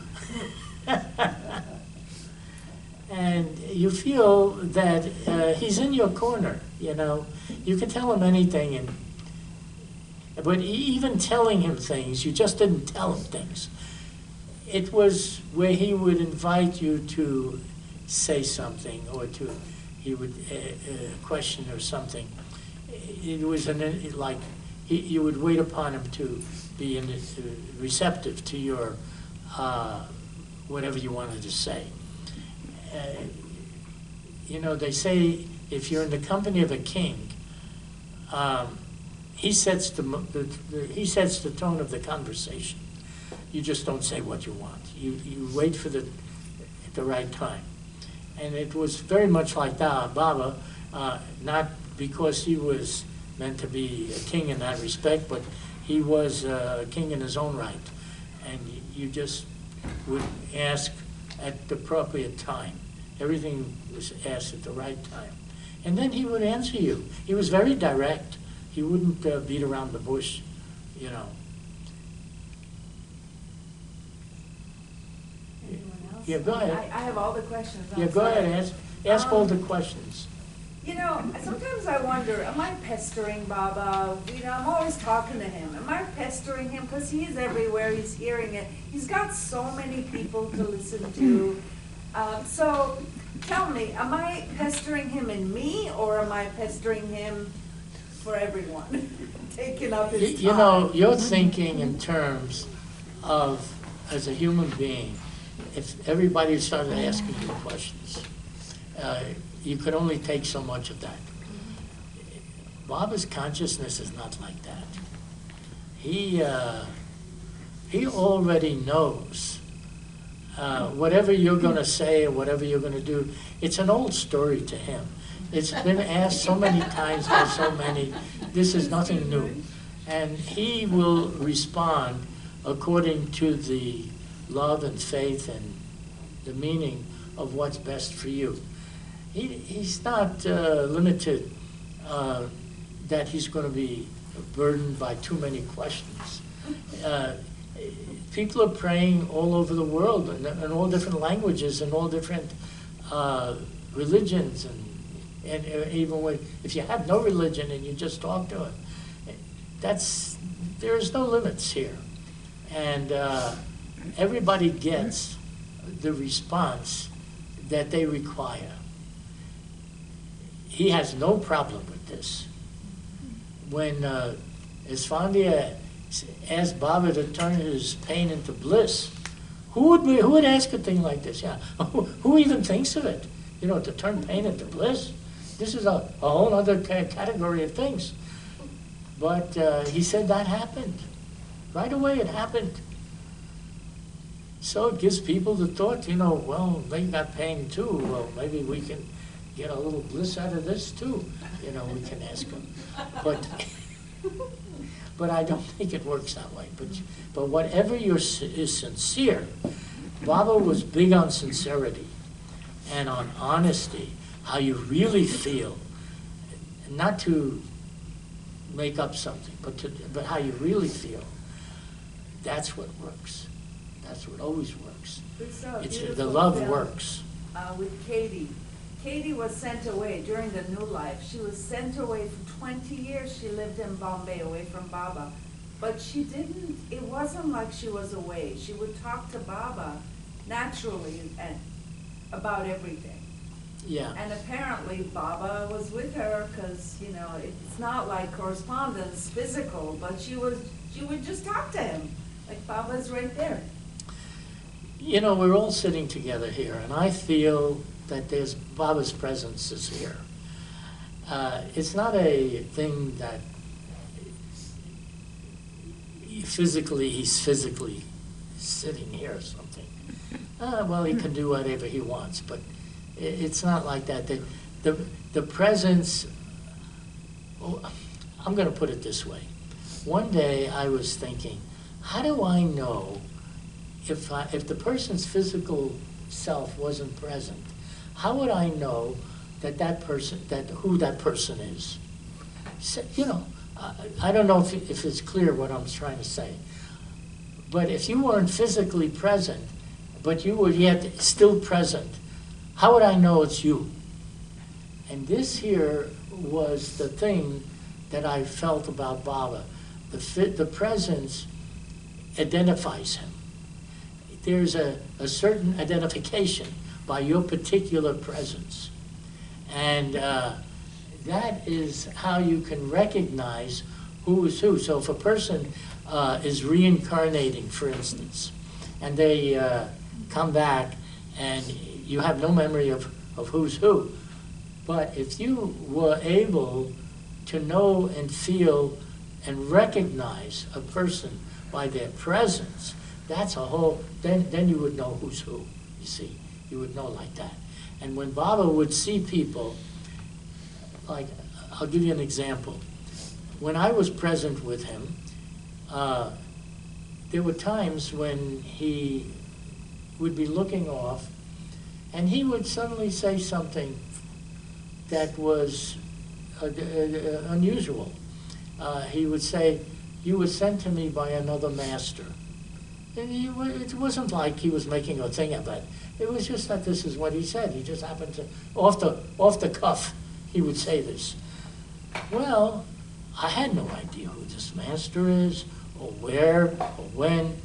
And you feel that he's in your corner, you know. You can tell him anything, but even telling him things, you just didn't tell him things. It was where he would invite you to say something, or he would question or something. It was you would wait upon him to be receptive to your whatever you wanted to say. You know, they say if you're in the company of a king, he sets the tone of the conversation. You just don't say what you want. You wait for the right time. And it was very much like that, Baba, not because he was meant to be a king in that respect, but he was a king in his own right. And you just would ask at the appropriate time. Everything was asked at the right time. And then he would answer you. He was very direct. He wouldn't beat around the bush, you know. Anyone else? Yeah, go ahead. I have all the questions. Yeah, I'm go sorry. ahead, ask all the questions. You know, sometimes I wonder, am I pestering Baba? You know, I'm always talking to him. Am I pestering him? Because he's everywhere, he's hearing it. He's got so many people to listen to. So tell me, am I pestering him in me, or am I pestering him for everyone? Taking up his time. You know, you're thinking in terms of, as a human being, if everybody started asking you questions, you could only take so much of that. Baba's consciousness is not like that. He already knows whatever you're going to say or whatever you're going to do. It's an old story to him. It's been asked so many times by so many. This is nothing new. And he will respond according to the love and faith and the meaning of what's best for you. He's not limited that he's going to be burdened by too many questions. People are praying all over the world in all different languages and all different religions, and even if you have no religion and you just talk to him, there's no limits here, and everybody gets the response that they require. He has no problem with this. When Esfandia asked Baba to turn his pain into bliss, who would ask a thing like this? Yeah, who even thinks of it? You know, to turn pain into bliss? This is a whole other category of things. But he said that happened. Right away it happened. So it gives people the thought, you know, well, they got pain too. Well, maybe we can get a little bliss out of this too. You know, we can ask them. But I don't think it works that way. But whatever is sincere, Baba was big on sincerity and on honesty, how you really feel, not to make up something, but how you really feel. That's what works. That's what always works. The love works. With Katie. Katie was sent away during the New Life. She was sent away for 20 years. She lived in Bombay away from Baba. But it wasn't like she was away. She would talk to Baba naturally and about everything. Yeah. And apparently Baba was with her because, you know, it's not like correspondence physical, but she would just talk to him. Like Baba's right there. You know, we're all sitting together here, and I feel that Baba's presence is here. It's not a thing that he's physically sitting here or something. Well, he can do whatever he wants, but it's not like that. the presence, oh, I'm going to put it this way. One day I was thinking, how do I know if the person's physical self wasn't present? How would I know who that person is? So, you know, I don't know if it's clear what I'm trying to say. But if you weren't physically present, but you were yet still present, how would I know it's you? And this here was the thing that I felt about Baba. The presence identifies him. There's a certain identification by your particular presence. And that is how you can recognize who is who. So if a person is reincarnating, for instance, and they come back and you have no memory of who's who, but if you were able to know and feel and recognize a person by their presence, that's a whole, then you would know who's who, you see. You would know like that. And when Baba would see people, like, I'll give you an example. When I was present with him, there were times when he would be looking off, and he would suddenly say something that was unusual. He would say, "You were sent to me by another master." And it wasn't like he was making a thing of it. It was just that this is what he said. He just happened to, off the cuff, he would say this. Well, I had no idea who this master is, or where, or when,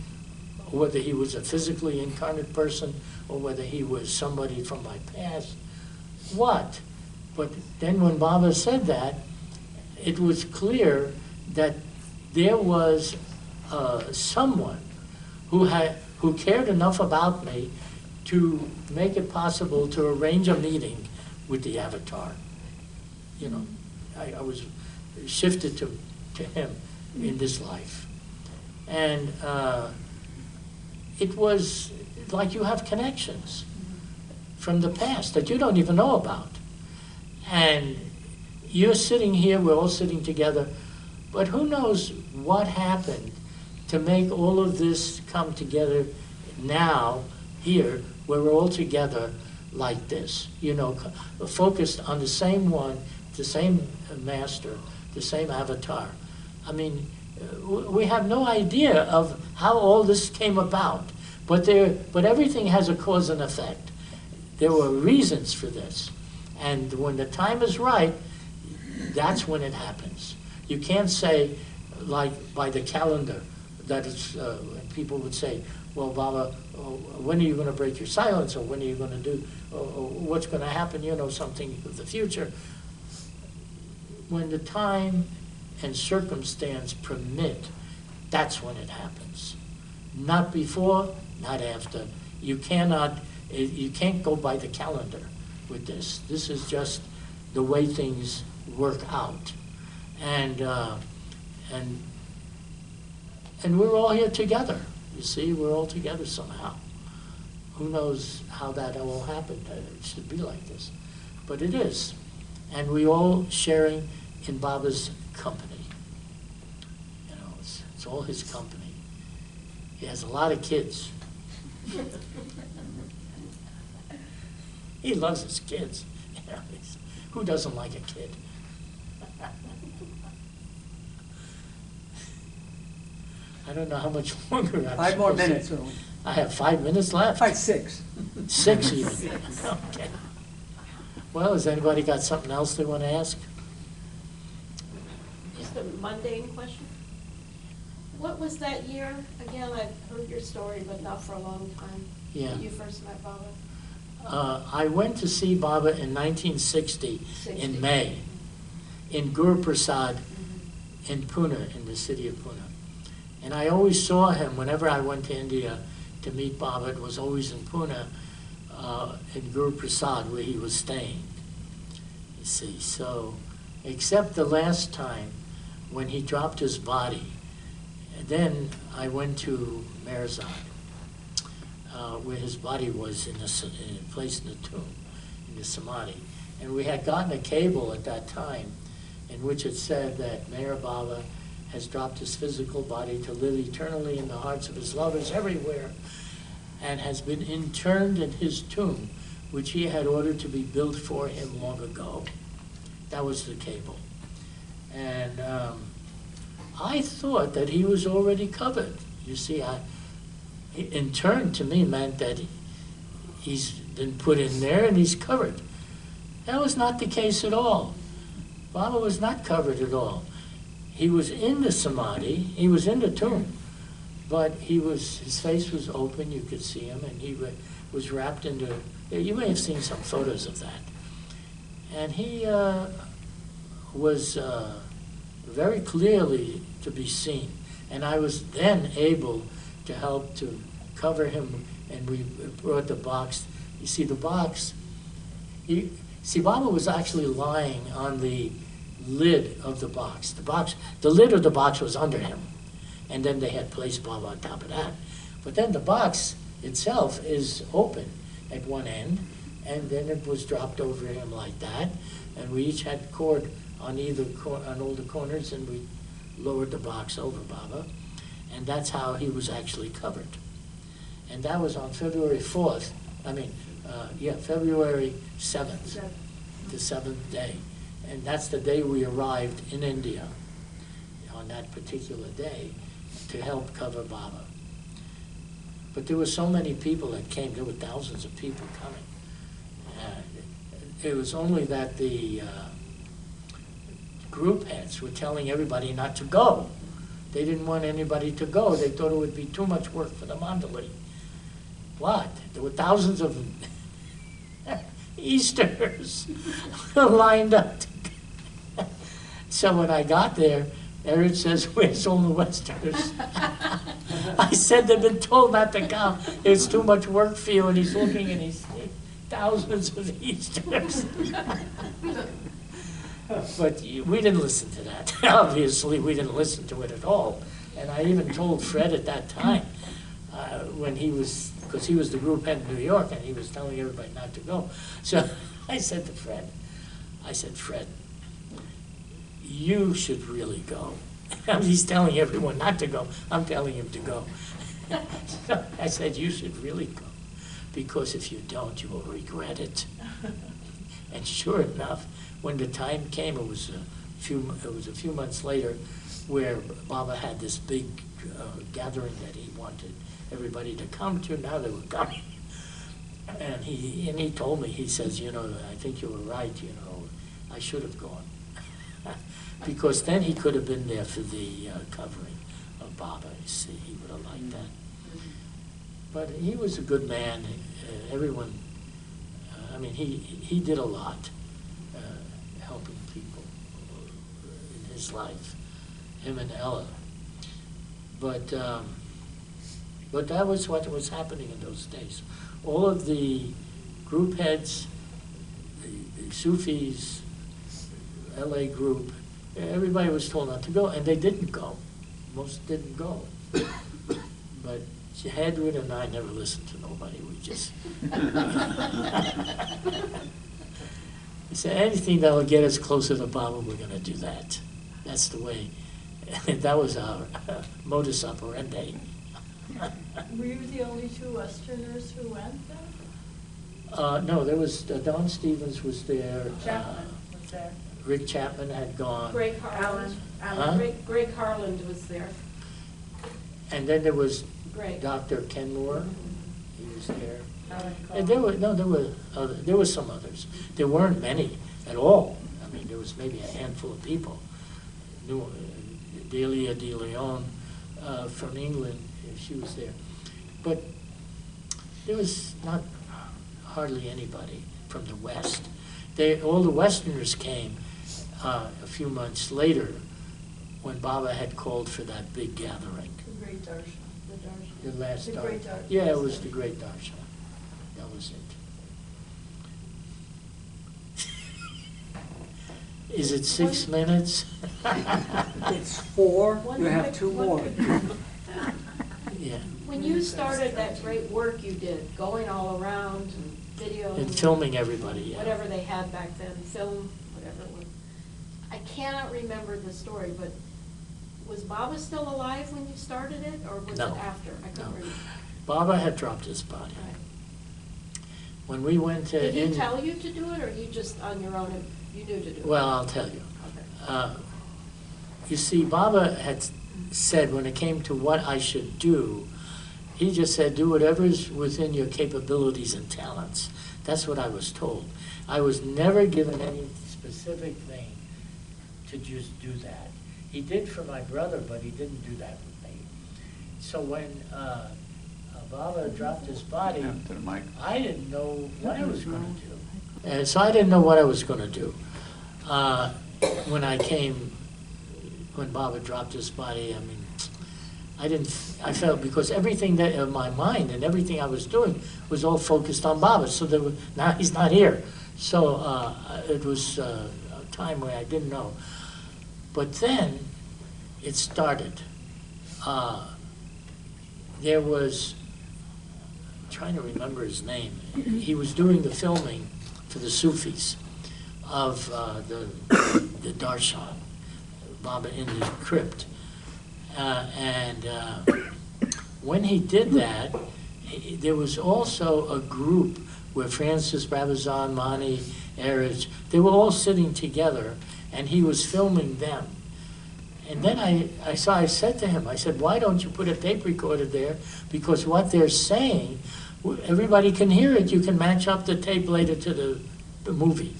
or whether he was a physically incarnate person, or whether he was somebody from my past. What? But then when Baba said that, it was clear that there was someone who cared enough about me to make it possible to arrange a meeting with the avatar. You know, I was shifted to him in this life. And it was like you have connections from the past that you don't even know about. And you're sitting here, we're all sitting together, but who knows what happened to make all of this come together now, here, where we're all together like this, you know, focused on the same one, the same master, the same avatar. I mean, we have no idea of how all this came about, but everything has a cause and effect. There were reasons for this, and when the time is right, that's when it happens. You can't say, like by the calendar, that it's, people would say, well, Baba, when are you going to break your silence, or when are you going to do, or what's going to happen, you know, something of the future. When the time and circumstance permit, that's when it happens. Not before, not after. You can't go by the calendar with this. This is just the way things work out. And we're all here together. You see, we're all together somehow. Who knows how that all happened? It should be like this. But it is. And we all sharing in Baba's company. You know, it's all his company. He has a lot of kids. He loves his kids. Who doesn't like a kid? I don't know how much longer I'm 5 more supposed to- minutes, Irwin. I have 5 minutes left. 5, 6. 6 even. Okay. Well, has anybody got something else they want to ask? Just a mundane question. What was that year? Again, I've heard your story, but not for a long time. Yeah. That you first met Baba? I went to see Baba in 1960 in May, in Guru Prasad in Pune, in the city of Pune. And I always saw him whenever I went to India to meet Baba. It was always in Pune, in Guru Prasad, where he was staying. You see, so, except the last time when he dropped his body, and then I went to Merzad, where his body was placed in the tomb, in the Samadhi. And we had gotten a cable at that time in which it said that Mayor Baba has dropped his physical body to live eternally in the hearts of his lovers everywhere, and has been interned in his tomb, which he had ordered to be built for him long ago. That was the cable. And I thought that he was already covered. You see, interned to me meant that he's been put in there and he's covered. That was not the case at all. Baba was not covered at all. He was in the Samadhi, he was in the tomb, but his face was open, you could see him, and he was wrapped into, you may have seen some photos of that. And he was very clearly to be seen. And I was then able to help to cover him, and we brought the box. You see the box, Baba was actually lying on the lid of the box. The lid of the box was under him, and then they had placed Baba on top of that. But then the box itself is open at one end, and then it was dropped over him like that, and we each had cord on all the corners, and we lowered the box over Baba, and that's how he was actually covered. And that was on February 4th, February 7th, the 7th day. And that's the day we arrived in India, on that particular day, to help cover Baba. But there were so many people that came. There were thousands of people coming. It was only that the group heads were telling everybody not to go. They didn't want anybody to go. They thought it would be too much work for the mandali. What? There were thousands of Easters lined up. So when I got there, Eric says, "Where's all the Westerners?" I said, "They've been told not to come. It's too much work for you." And he's looking and he's seeing thousands of Easters. But we didn't listen to that. Obviously, we didn't listen to it at all. And I even told Fred at that time, because he was the group head in New York, and he was telling everybody not to go. So I said to Fred, "Fred, you should really go." He's telling everyone not to go. I'm telling him to go. So I said, "You should really go, because if you don't, you will regret it." And sure enough, when the time came, it was a few months later, where Baba had this big gathering that he wanted everybody to come to. Now they were coming, and he told me, he says, "I think you were right. I should have gone." Because then he could have been there for the covering of Baba. You see, he would have liked that. But he was a good man. Everyone, he did a lot helping people in his life, him and Ella. But that was what was happening in those days. All of the group heads, the Sufis, LA group, everybody was told not to go, and they didn't go. Most didn't go. But Edward and I never listened to nobody. We just... He said, anything that will get us closer to Baba, we're going to do that. That's the way. That was our modus operandi. Were you the only two Westerners who went then? No, there was, Don Stevens was there. Chapman was there. Rick Chapman had gone. Greg Harland. Huh? Greg Harland was there. And then there was Greg. Dr. Kenmore. He was there. Alan And Cole. there were some others. There weren't many at all. There was maybe a handful of people. Delia de Leon from England, she was there. But there was not hardly anybody from the West. All the Westerners came a few months later when Baba had called for that big gathering. The Great Darshan. The last The darshan. Great Darshan. Yeah, it was the Great Darshan. That was it. Is it 6 minutes? It's 4, you have 2 more. Yeah. When you started that great work you did, going all around and video. And filming everybody, yeah. Whatever they had back then, film, whatever it was. I cannot remember the story, but was Baba still alive when you started it, or was No. it after? I couldn't remember. Baba had dropped his body. Right. When we went to Did he India. tell you to do it, or you just on your own, you knew to do it? Well, I'll tell you. Okay. You see, Baba had said when it came to what I should do, he just said, do whatever's within your capabilities and talents. That's what I was told. I was never given any specific thing to just do that. He did for my brother, but he didn't do that with me. So when Baba dropped his body, I didn't know what I was going to do. And so I didn't know what I was going to do. When Baba dropped his body, I mean, I felt, because everything that in my mind and everything I was doing was all focused on Baba. So now he's not here. So it was a time where I didn't know. But then it started. There was, I'm trying to remember his name. He was doing the filming for the Sufis of the Darshan, Baba in the crypt. When he did that, there was also a group where Francis, Brabazon, Mani, Erich, they were all sitting together, and he was filming them. And then I said to him, I said, why don't you put a tape recorder there? Because what they're saying, everybody can hear it. You can match up the tape later to the movie.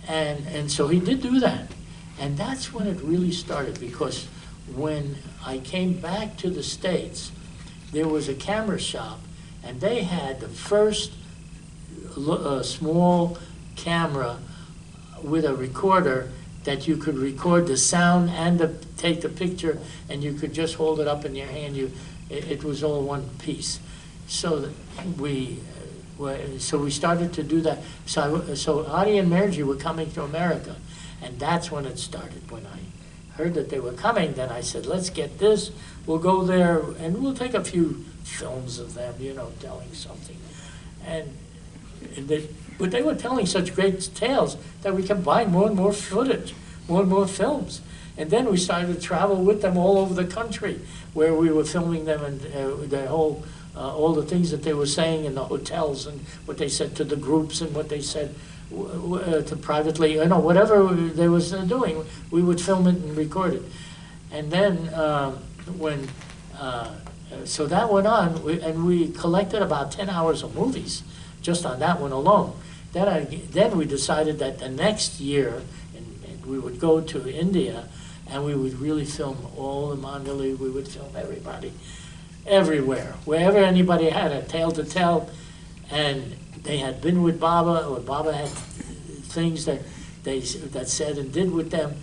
And so he did do that. And that's when it really started, because when I came back to the States, there was a camera shop, and they had the first small camera with a recorder that you could record the sound and take the picture, and you could just hold it up in your hand. It was all one piece. So we started to do that. So Adi and Merji were coming to America, and that's when it started. When I heard that they were coming, then I said, let's get this. We'll go there, and we'll take a few films of them, telling something. But they were telling such great tales that we combined more and more footage, more and more films. And then we started to travel with them all over the country, where we were filming them and all the things that they were saying in the hotels, and what they said to the groups, and what they said to privately, whatever they was doing, we would film it and record it. And then so that went on, and we collected about 10 hours of movies just on that one alone. Then we decided that the next year, and we would go to India, and we would really film all the Mandali. We would film everybody, everywhere, wherever anybody had a tale to tell, and they had been with Baba, or Baba had things that said and did with them.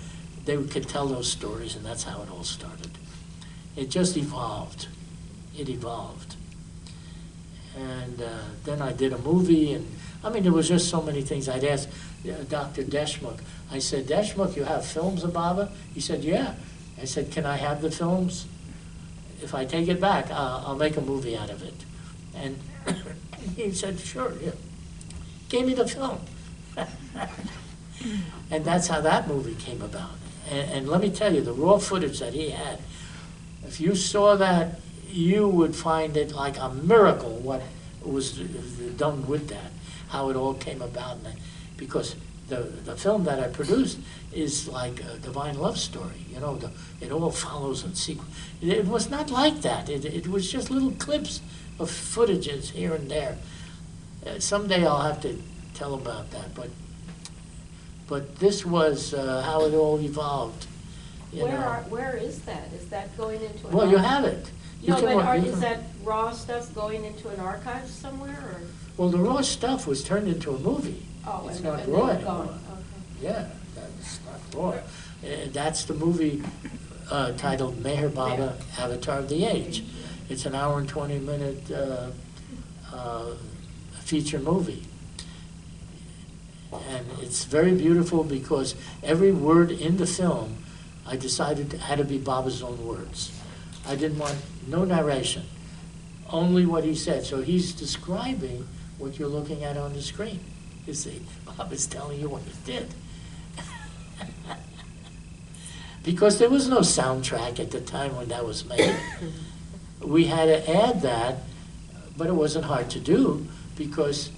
They could tell those stories, and that's how it all started. It just evolved. It evolved. And then I did a movie, and there was just so many things. I'd ask Dr. Deshmukh. I said, Deshmukh, you have films of Baba? He said, yeah. I said, can I have the films? If I take it back, I'll make a movie out of it. And he said, sure, yeah. Gave me the film. And that's how that movie came about. And let me tell you, the raw footage that he had, if you saw that, you would find it like a miracle what was done with that, how it all came about. Because the film that I produced is like a divine love story. It all follows in sequence. It was not like that. It was just little clips of footages here and there. Someday I'll have to tell about that. But this was how it all evolved. Where is that? Is that going into an Well, you have it. Is that raw stuff going into an archive somewhere, or? Well, the raw stuff was turned into a movie. Oh, it's and not then raw it's anymore. gone. Okay. Yeah, that's not raw. That's the movie titled Meher Baba, Avatar of the Age. It's an hour and 20-minute feature movie. And it's very beautiful because every word in the film, I decided had to be Baba's own words. I didn't want no narration, only what he said. So he's describing what you're looking at on the screen. You see, Bob is telling you what he did. Because there was no soundtrack at the time when that was made. We had to add that, but it wasn't hard to do because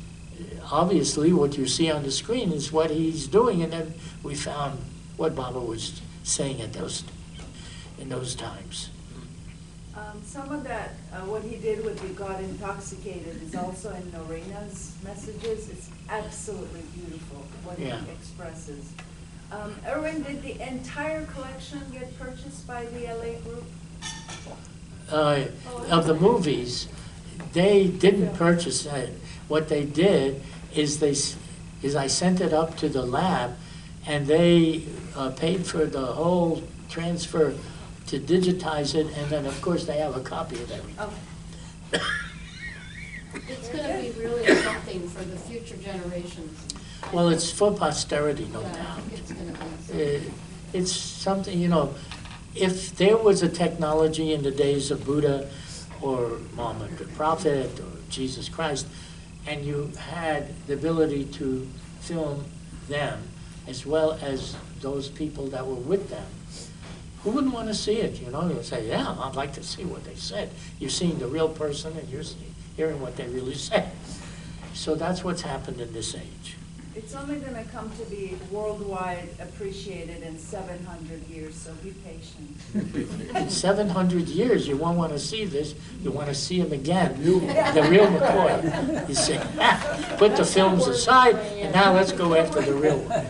obviously what you see on the screen is what he's doing, and then we found what Baba was saying in those times. Some of that, what he did with You Got Intoxicated is also in Norena's messages. It's absolutely beautiful what Yeah. he expresses. Irwin, did the entire collection get purchased by the LA group? Of the movies, they didn't purchase it. What they did is I sent it up to the lab, and they paid for the whole transfer to digitize it, and then of course they have a copy of everything. Okay. It's gonna be really something for the future generations. Well, it's for posterity, no Yeah, I doubt. think it's gonna be something. It's something, if there was a technology in the days of Buddha or Muhammad the Prophet or Jesus Christ, and you had the ability to film them as well as those people that were with them, who wouldn't want to see it? You'll say, yeah, I'd like to see what they said. You're seeing the real person and you're hearing what they really said. So that's what's happened in this age. It's only gonna come to be worldwide appreciated in 700 years, so be patient. In 700 years, you won't want to see this. You want to see him again, the real McCoy. You see, put the films aside, and now let's go after the real one.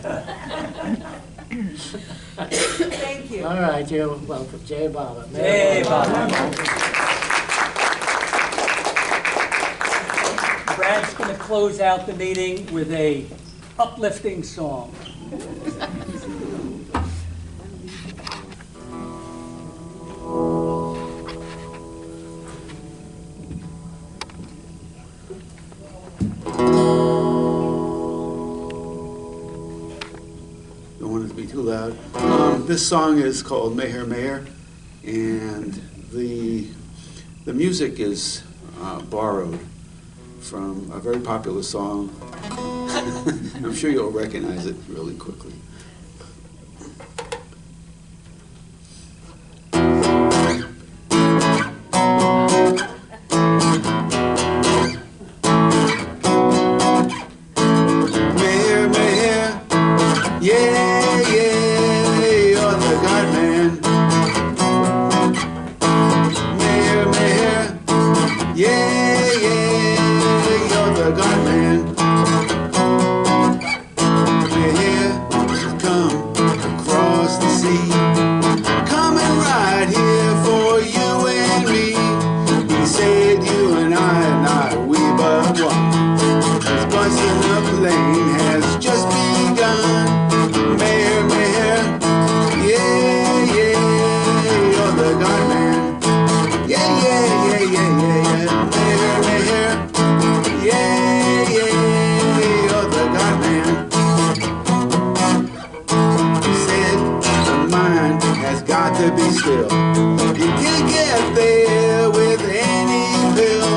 Thank you. All right, you're welcome. Jai Baba. Hey, Baba. Brad's going to close out the meeting with a uplifting song. Don't want it to be too loud. This song is called Meher Meher, and the music is borrowed from a very popular song. I'm sure you'll recognize it really quickly. Meher, Meher, yeah, yeah, you're the God man. Meher, Meher, yeah, yeah, you're the God man. Meher, come across the sea, coming right here for you and me. He said you and I, we but one. This busting up lane has just begun. Meher, Meher, yeah, yeah, you're the God man. Yeah, yeah, yeah, yeah, yeah, yeah. Meher, Meher, yeah, yeah, you're the God man. He said the mind has got to be still. You can't get there with any pill.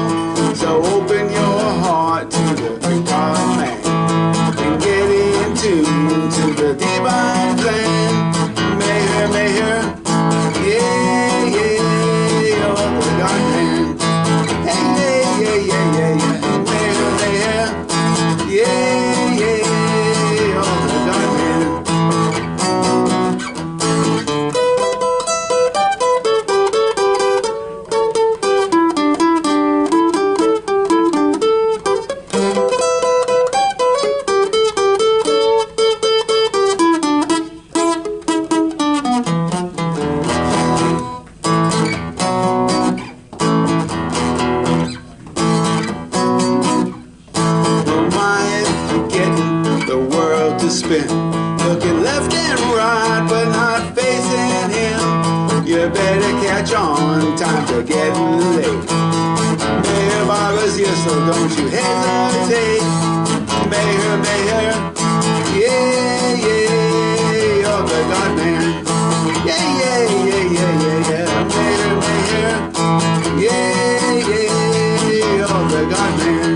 So open your heart to the God man and get in tune to the divine plan. Meher, Meher, yeah, yeah, you're the God man. Hey, yeah, yeah, yeah, yeah, yeah. Meher, Meher, yeah, yeah, you're the God man. No mind getting the world to spin, looking left and right but not facing him. You better catch on, time to get late. Meher Baba's here, so don't you hesitate. Meher, Meher, yeah, yeah, you're the God man. Yeah, yeah, yeah, yeah, yeah, yeah. Meher, Meher, yeah, yeah, you're the God man.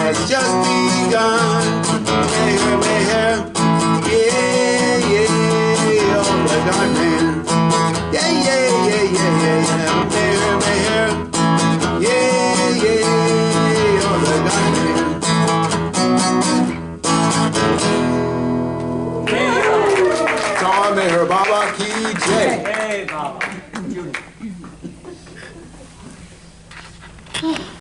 has just begun. Meher, meher, yeah, yeah, oh the God man. Yeah, yeah, yeah, yeah, yeah, yeah. Meher, meher, yeah, yeah, oh the God man. Tom Meher Baba Ki Jai. Hey, Baba. Judy.